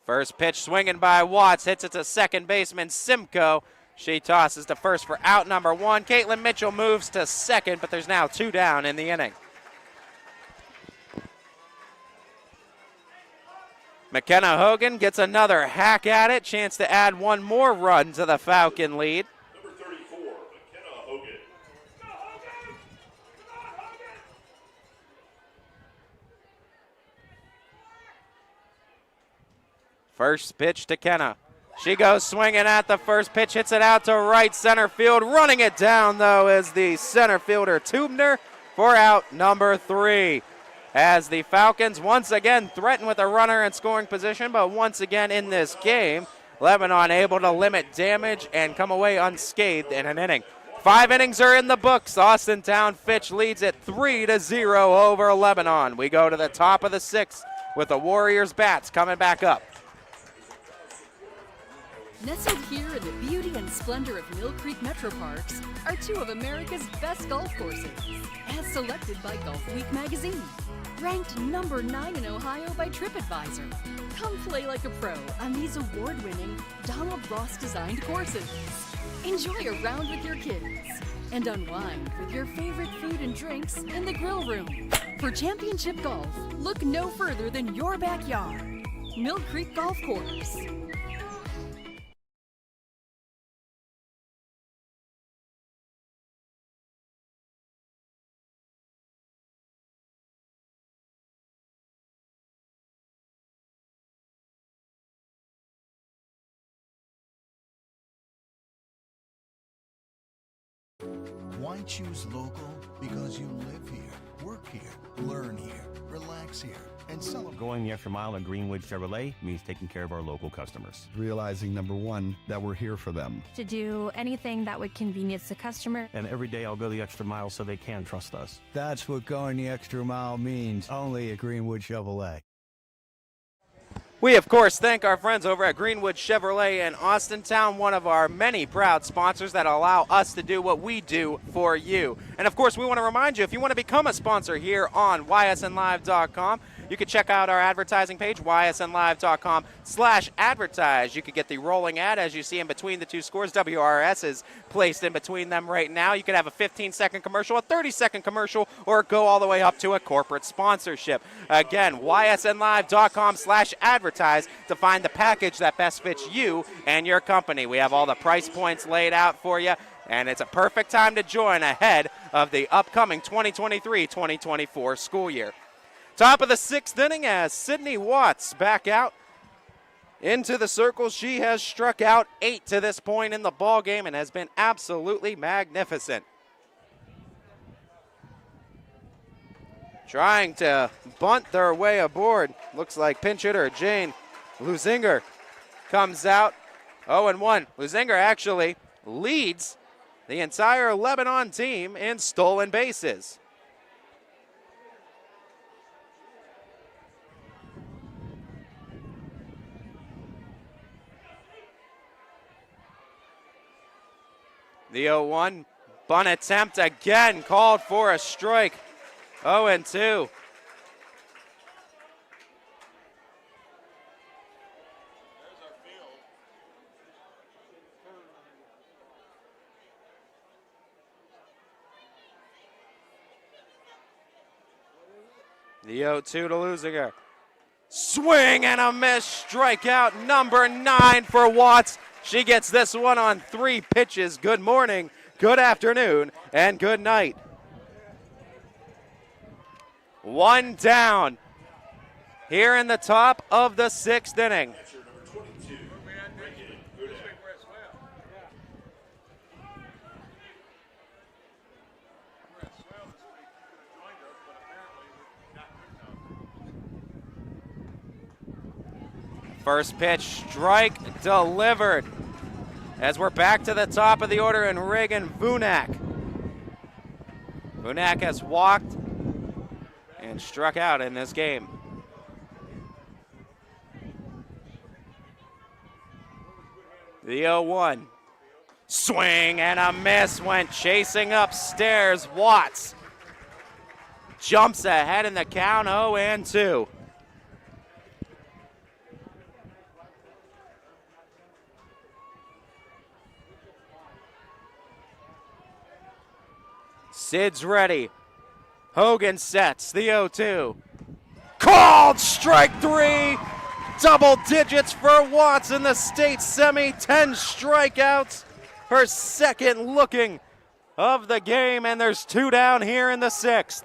First pitch swinging by Watts, hits it to second baseman Simcoe. She tosses to first for out number 1. Caitlin Mitchell moves to second, but there's now 2 down in the inning. McKenna Hogan gets another hack at it, chance to add one more run to the Falcon lead. Number 34, McKenna Hogan. First pitch to Kenna. She goes swinging at the first pitch, hits it out to right center field. Running it down, though, is the center fielder Tubner for out number 3. As the Falcons once again threaten with a runner in scoring position, but once again in this game, Lebanon able to limit damage and come away unscathed in an inning. 5 innings are in the books. Austintown Fitch leads it 3-0 over Lebanon. We go to the top of the 6th with the Warriors bats coming back up. Nestled here in the beauty and splendor of Mill Creek Metro Parks are two of America's best golf courses, as selected by Golf Week magazine. Ranked number 9 in Ohio by TripAdvisor. Come play like a pro on these award-winning Donald Ross-designed courses. Enjoy a round with your kids and unwind with your favorite food and drinks in the grill room. For championship golf, look no further than your backyard. Mill Creek Golf Course. Why choose local? Because you live here, work here, learn here, relax here, and celebrate. Going the extra mile at Greenwood Chevrolet means taking care of our local customers. Realizing, number one, that we're here for them. To do anything that would convenience the customer. And every day I'll go the extra mile so they can trust us. That's what going the extra mile means, only at Greenwood Chevrolet. We, of course, thank our friends over at Greenwood Chevrolet in Austintown, one of our many proud sponsors that allow us to do what we do for you. And, of course, we want to remind you, if you want to become a sponsor here on ysnlive.com, you can check out our advertising page, ysnlive.com/advertise. You could get the rolling ad as you see in between the two scores. WRS is placed in between them right now. You could have a 15-second commercial, a 30-second commercial, or go all the way up to a corporate sponsorship. Again, ysnlive.com/advertise to find the package that best fits you and your company. We have all the price points laid out for you, and it's a perfect time to join ahead of the upcoming 2023-2024 school year. Top of the 6th inning as Sydney Watts back out into the circle. She has struck out 8 to this point in the ball game and has been absolutely magnificent. Trying to bunt their way aboard. Looks like pinch hitter Jane Lusinger comes out 0-1. Lusinger actually leads the entire Lebanon team in stolen bases. The 0-1 bunt attempt again called for a strike. 0-2. The 0-2 to Lusinger. Swing and a miss. Strikeout number 9 for Watts. She gets this one on 3 pitches. Good morning, good afternoon, and good night. 1 down here in the top of the 6th inning. First pitch, strike delivered. As we're back to the top of the order in Reagan Vunak. Vunak has walked and struck out in this game. The 0-1. Swing and a miss, went chasing upstairs. Watts jumps ahead in the count, 0-2. Sid's ready. Hogan sets the 0-2. Called strike 3. Double digits for Watts in the state semi. 10 strikeouts. Her second looking of the game, and there's 2 down here in the 6th.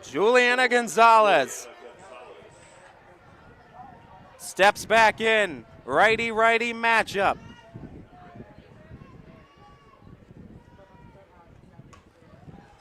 Juliana Gonzalez steps back in. Righty-righty matchup.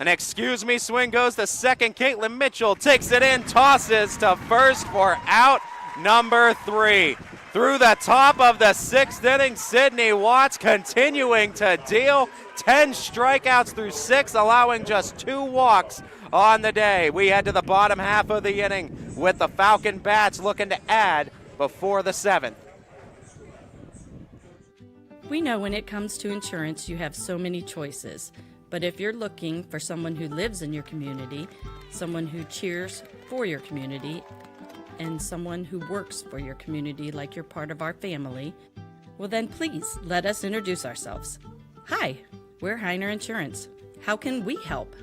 An excuse me swing goes to second. Caitlin Mitchell takes it in, tosses to first for out number 3. Through the top of the 6th inning, Sydney Watts continuing to deal. 10 strikeouts through 6, allowing just 2 walks on the day. We head to the bottom half of the inning with the Falcon Bats looking to add before the 7th. We know when it comes to insurance, you have so many choices. But if you're looking for someone who lives in your community, someone who cheers for your community, and someone who works for your community like you're part of our family, well then please let us introduce ourselves. Hi, we're Heiner Insurance. How can we help?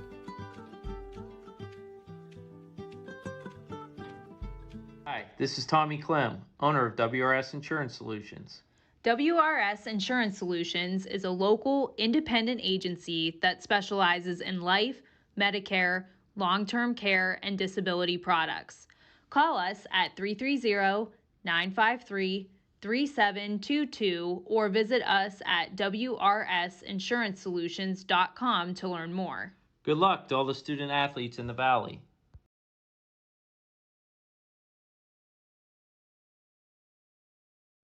Hi, this is Tommy Clem, owner of WRS Insurance Solutions. WRS Insurance Solutions is a local independent agency that specializes in life, Medicare, long-term care, and disability products. Call us at 330-953-3722 or visit us at wrsinsuranceSolutions.com to learn more. Good luck to all the student athletes in the Valley.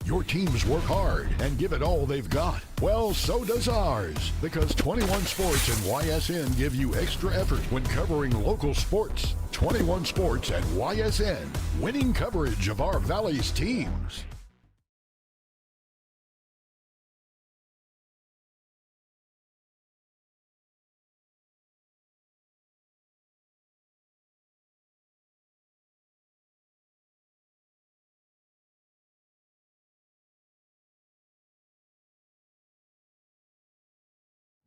Your teams work hard and give it all they've got. Well, so does ours, because 21 Sports and YSN give you extra effort when covering local sports. 21 Sports and YSN, winning coverage of our Valley's teams.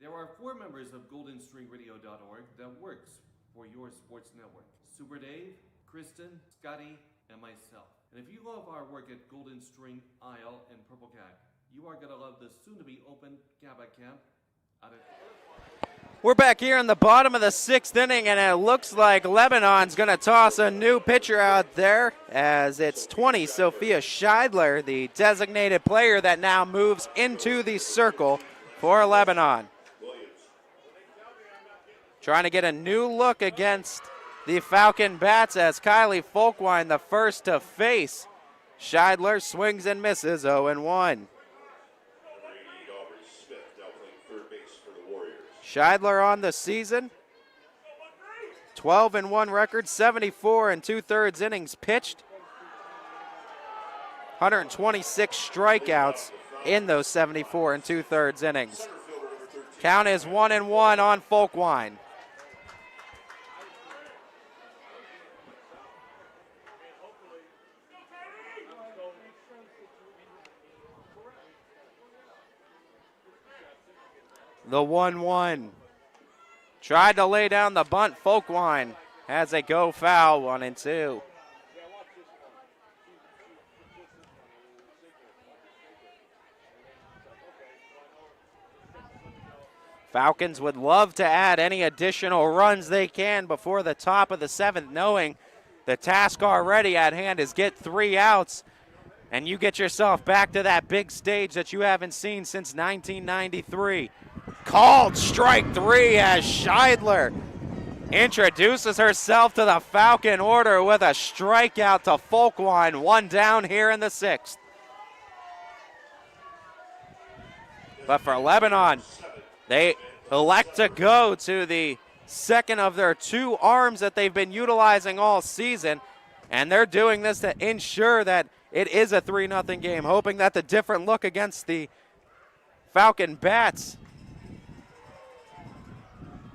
There are 4 members of GoldenStringRadio.org that works for your sports network. Super Dave, Kristen, Scotty, and myself. And if you love our work at Golden String Isle and Purple Cat, you are going to love the soon-to-be open Gabba Camp out at... We're back here in the bottom of the 6th inning, and it looks like Lebanon's going to toss a new pitcher out there, as it's 20, Sophia Scheidler, the designated player that now moves into the circle for Lebanon. Trying to get a new look against the Falcon Bats as Kylie Folkwine, the first to face. Scheidler swings and misses 0-1. Scheidler on the season, 12-1 record, 74 2/3 innings pitched, 126 strikeouts in those 74 2/3 innings. Count is 1-1 on Folkwine. The 1-1. Tried to lay down the bunt. Folkwine has a go foul, 1-2. Falcons would love to add any additional runs they can before the top of the 7th, knowing the task already at hand is get 3 outs, and you get yourself back to that big stage that you haven't seen since 1993. Called strike 3 as Scheidler introduces herself to the Falcon order with a strikeout to Folkwine. 1 down here in the 6th. But for Lebanon, they elect to go to the second of their 2 arms that they've been utilizing all season, and they're doing this to ensure that it is a 3-0 game, hoping that the different look against the Falcon Bats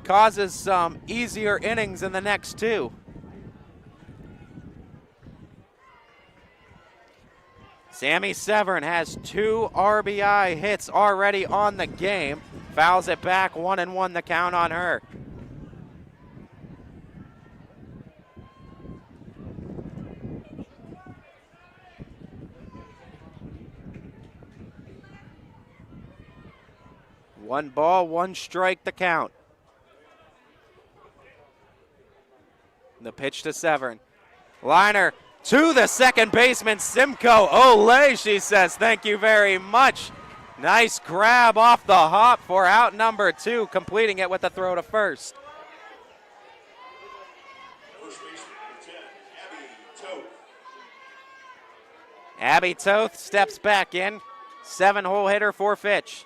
causes some easier innings in the next 2. Sammy Severn has 2 RBI hits already on the game. Fouls it back, 1-1 the count on her. One ball, 1 strike the count. The pitch to Severn. Liner to the second baseman, Simcoe. Ole, she says, thank you very much. Nice grab off the hop for out number 2, completing it with a throw to first. First baseman, 10, Abby Toth. Abby Toth steps back in. 7-hole hitter for Fitch.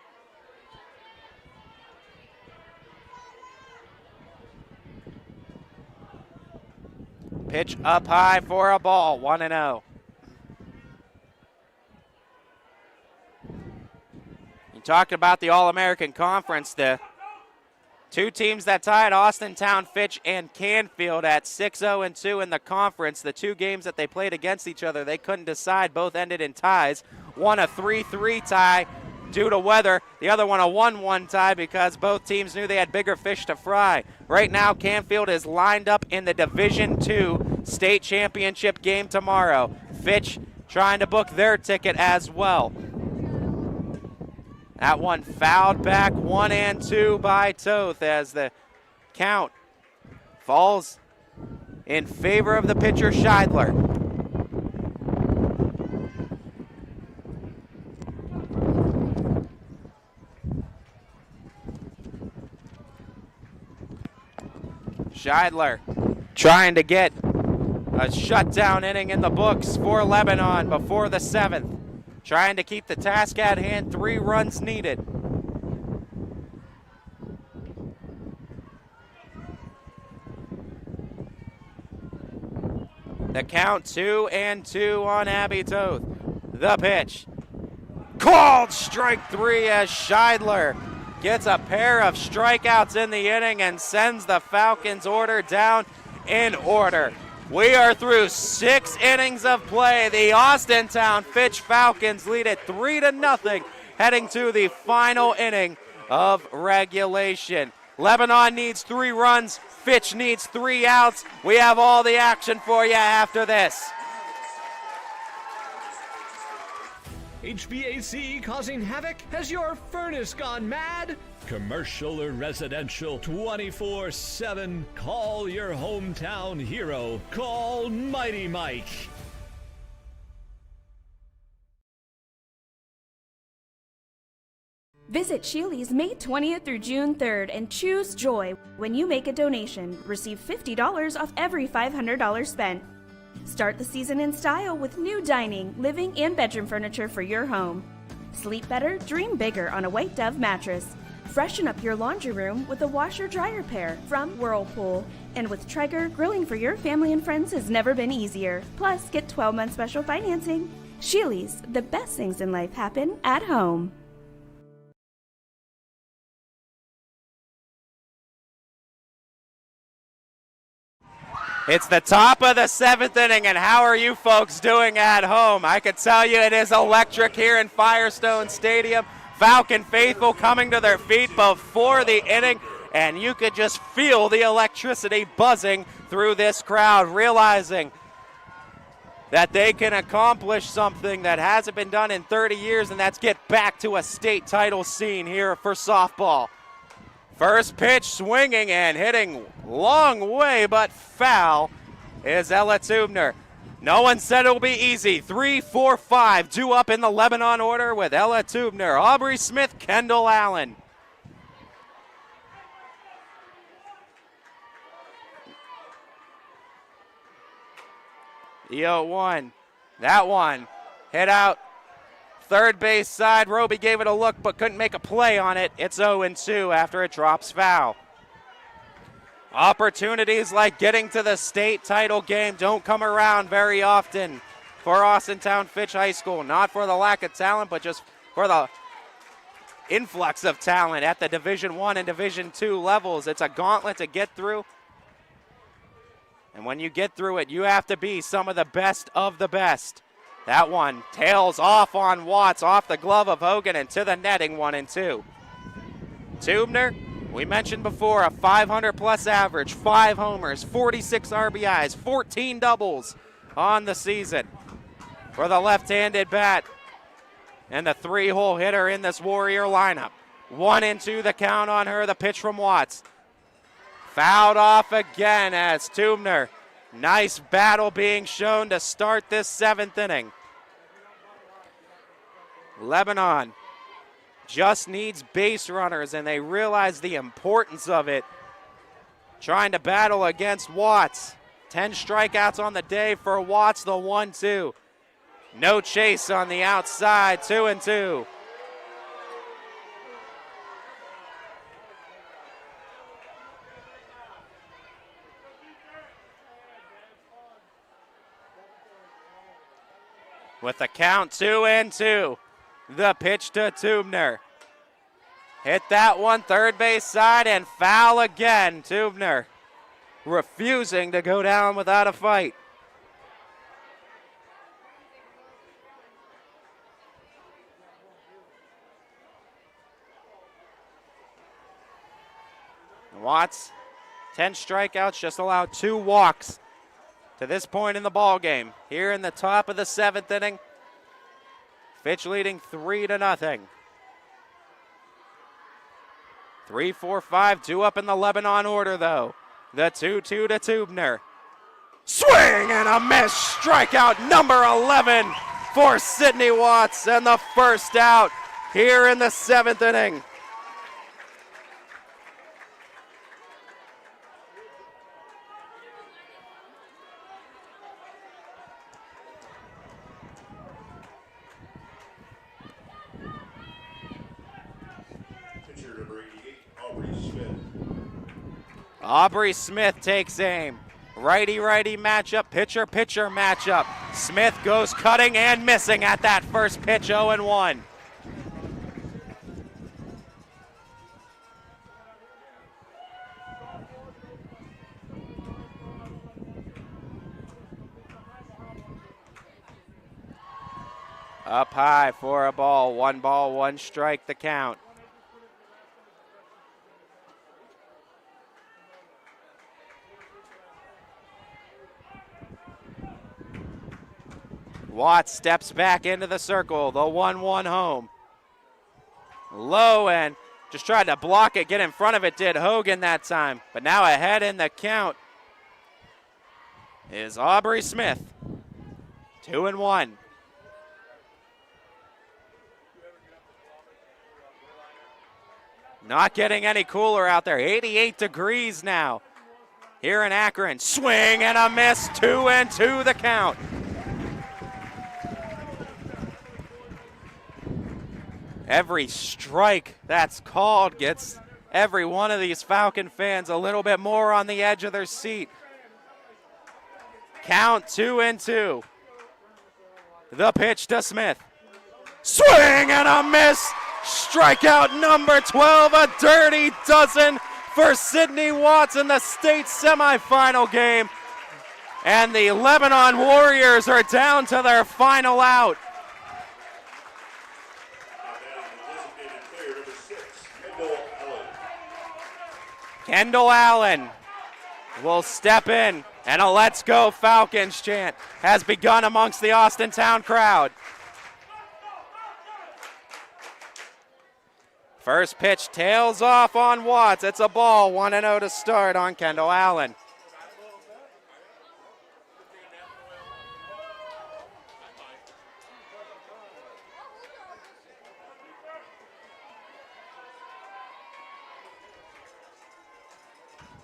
Pitch up high for a ball, 1-0. You talked about the All-American Conference. The two teams that tied, Austintown Fitch and Canfield, at 6-0-2 in the conference. The two games that they played against each other, they couldn't decide. Both ended in ties. One a 3-3 tie due to weather. The other one a 1-1 tie because both teams knew they had bigger fish to fry. Right now, Canfield is lined up in the Division II state championship game tomorrow. Fitch trying to book their ticket as well. That one fouled back, 1 and 2 by Toth as the count falls in favor of the pitcher, Scheidler. Scheidler trying to get a shutdown inning in the books for Lebanon before the 7th. Trying to keep the task at hand, 3 runs needed. The count 2-2 on Abby Toth. The pitch. Called strike 3 as Scheidler gets a pair of strikeouts in the inning and sends the Falcons' order down in order. We are through 6 innings of play. The Austintown Fitch Falcons lead it 3-0, heading to the final inning of regulation. Lebanon needs 3 runs. Fitch needs 3 outs. We have all the action for you after this. HVAC causing havoc? Has your furnace gone mad? Commercial or residential, 24/7. Call your hometown hero. Call Mighty Mike. Visit Sheely's May 20th through June 3rd and choose joy. When you make a donation, receive $50 off every $500 spent. Start the season in style with new dining, living, and bedroom furniture for your home. Sleep better, dream bigger on a White Dove mattress. Freshen up your laundry room with a washer-dryer pair from Whirlpool. And with Traeger, grilling for your family and friends has never been easier. Plus, get 12-month special financing. Sheely's, the best things in life happen at home. It's the top of the 7th inning, and how are you folks doing at home? I can tell you it is electric here in Firestone Stadium. Falcon faithful coming to their feet before the inning, and you could just feel the electricity buzzing through this crowd, realizing that they can accomplish something that hasn't been done in 30 years, and that's get back to a state title scene here for softball. First pitch swinging and hitting long way, but foul is Ella Tubner. No one said it'll be easy. 3, 4, 5 due up in the Lebanon order with Ella Tubner, Aubrey Smith, Kendall Allen. The 0-1. That one hit out third base side. Roby gave it a look but couldn't make a play on it. It's 0-2 after it drops foul. Opportunities like getting to the state title game don't come around very often for Austintown Fitch High School. Not for the lack of talent, but just for the influx of talent at the Division I and Division II levels. It's a gauntlet to get through. And when you get through it, you have to be some of the best of the best. That one tails off on Watts, off the glove of Hogan and to the netting, 1-2. Tubner, we mentioned before, a 500-plus average, 5 homers, 46 RBIs, 14 doubles on the season for the left-handed bat and the 3-hole hitter in this Warrior lineup. 1-2 the count on her, the pitch from Watts. Fouled off again as Tubner. Nice battle being shown to start this 7th inning. Lebanon just needs base runners, and they realize the importance of it. Trying to battle against Watts. 10 strikeouts on the day for Watts, the 1-2. No chase on the outside, 2-2. With the count 2-2, the pitch to Tubner. Hit that one third base side and foul again. Tubner refusing to go down without a fight. Watts, 10 strikeouts, just allowed 2 walks to this point in the ball game. Here in the top of the 7th inning, Fitch leading 3-0. 3-4-5, 2 up in the Lebanon order though. The 2-2 to Tubner. Swing and a miss. Strikeout number 11 for Sidney Watts, and the first out here in the 7th inning. Pitcher number 88, Aubrey Smith. Aubrey Smith takes aim. Righty-righty matchup, pitcher-pitcher matchup. Smith goes cutting and missing at that first pitch, 0-1. Up high for a ball, 1 strike, the count. Watts steps back into the circle, the 1-1 home. Low and just tried to block it, get in front of it, did Hogan that time. But now ahead in the count is Aubrey Smith, 2-1. Not getting any cooler out there, 88 degrees now here in Akron. Swing and a miss, 2-2 the count. Every strike that's called gets every one of these Falcon fans a little bit more on the edge of their seat. Count 2-2. The pitch to Smith. Swing and a miss. Strikeout number 12, a dirty dozen for Sidney Watts in the state semifinal game. And the Lebanon Warriors are down to their final out. Kendall Allen will step in, and a "Let's Go Falcons" chant has begun amongst the Austintown crowd. First pitch tails off on Watts. It's a ball, 1-0 to start on Kendall Allen.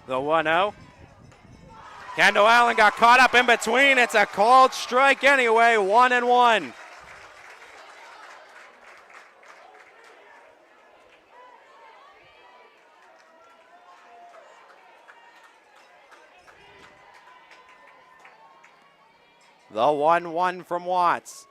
The 1-0. Kendall Allen got caught up in between. It's a called strike anyway, 1-1. The 1-1 from Watts.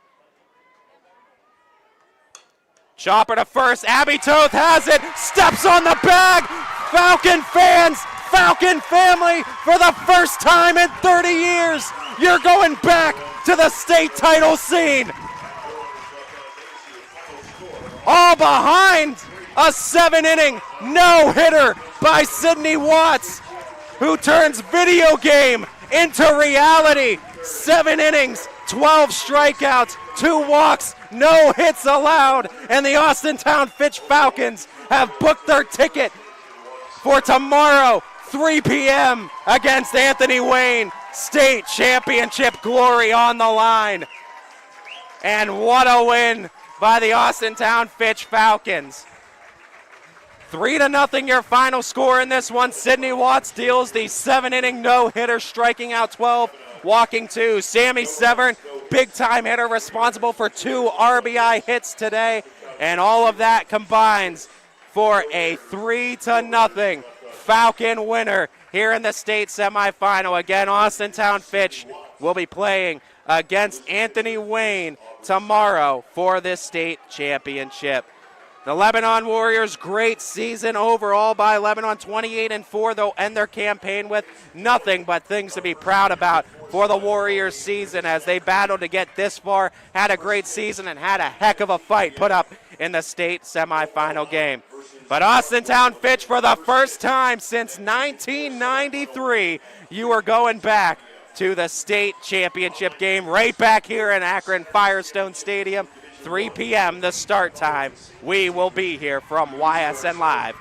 Chopper to first. Abby Toth has it. Steps on the bag. Falcon fans, Falcon family, for the first time in 30 years, you're going back to the state title scene. All behind a 7-inning no-hitter by Sidney Watts, who turns video game into reality. 7 innings, 12 strikeouts, 2 walks, no hits allowed, and the Austintown Fitch Falcons have booked their ticket for tomorrow, 3 p.m. against Anthony Wayne. State championship glory on the line. And what a win by the Austintown Fitch Falcons. 3-0 your final score in this one. Sidney Watts deals the 7-inning no-hitter, striking out 12, walking 2. Sammy Severn, big-time hitter, responsible for 2 RBI hits today. And all of that combines for a 3-0 Falcon winner here in the state semifinal. Again, Austintown Fitch will be playing against Anthony Wayne tomorrow for this state championship. The Lebanon Warriors, great season overall by Lebanon, 28-4. They'll end their campaign with nothing but things to be proud about for the Warriors season as they battled to get this far, had a great season, and had a heck of a fight put up in the state semifinal game. But Austintown Fitch, for the first time since 1993, you are going back to the state championship game right back here in Akron Firestone Stadium. 3 p.m. the start time. We will be here from ysnlive.com.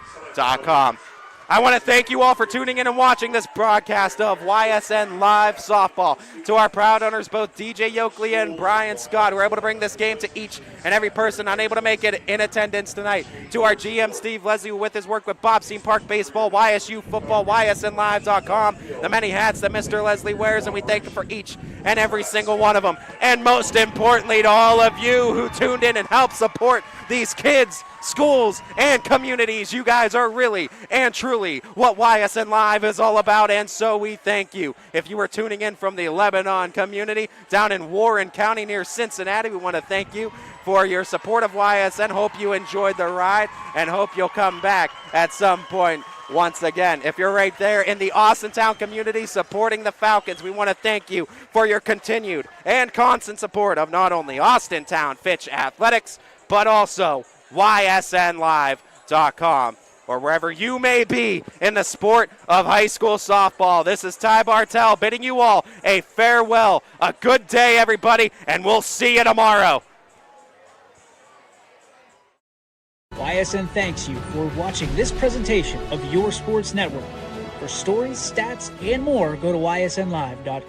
I want to thank you all for tuning in and watching this broadcast of YSN Live Softball. To our proud owners, both DJ Yoakley and Brian Scott, who were able to bring this game to each and every person unable to make it in attendance tonight. To our GM, Steve Leslie, with his work with Bobstein Park Baseball, YSU Football, YSNLive.com, the many hats that Mr. Leslie wears, and we thank him for each and every single one of them. And most importantly, to all of you who tuned in and helped support these kids, schools, and communities. You guys are really and truly what YSN Live is all about, and so we thank you. If you were tuning in from the Lebanon community down in Warren County near Cincinnati, we want to thank you for your support of YSN. Hope you enjoyed the ride and hope you'll come back at some point once again. If you're right there in the Austintown community supporting the Falcons, we want to thank you for your continued and constant support of not only Austintown Fitch Athletics, but also ysnlive.com, or wherever you may be in the sport of high school softball. This is Ty Bartell bidding you all a farewell, a good day, everybody, and we'll see you tomorrow. YSN thanks you for watching this presentation of your sports network. For stories, stats, and more, go to ysnlive.com.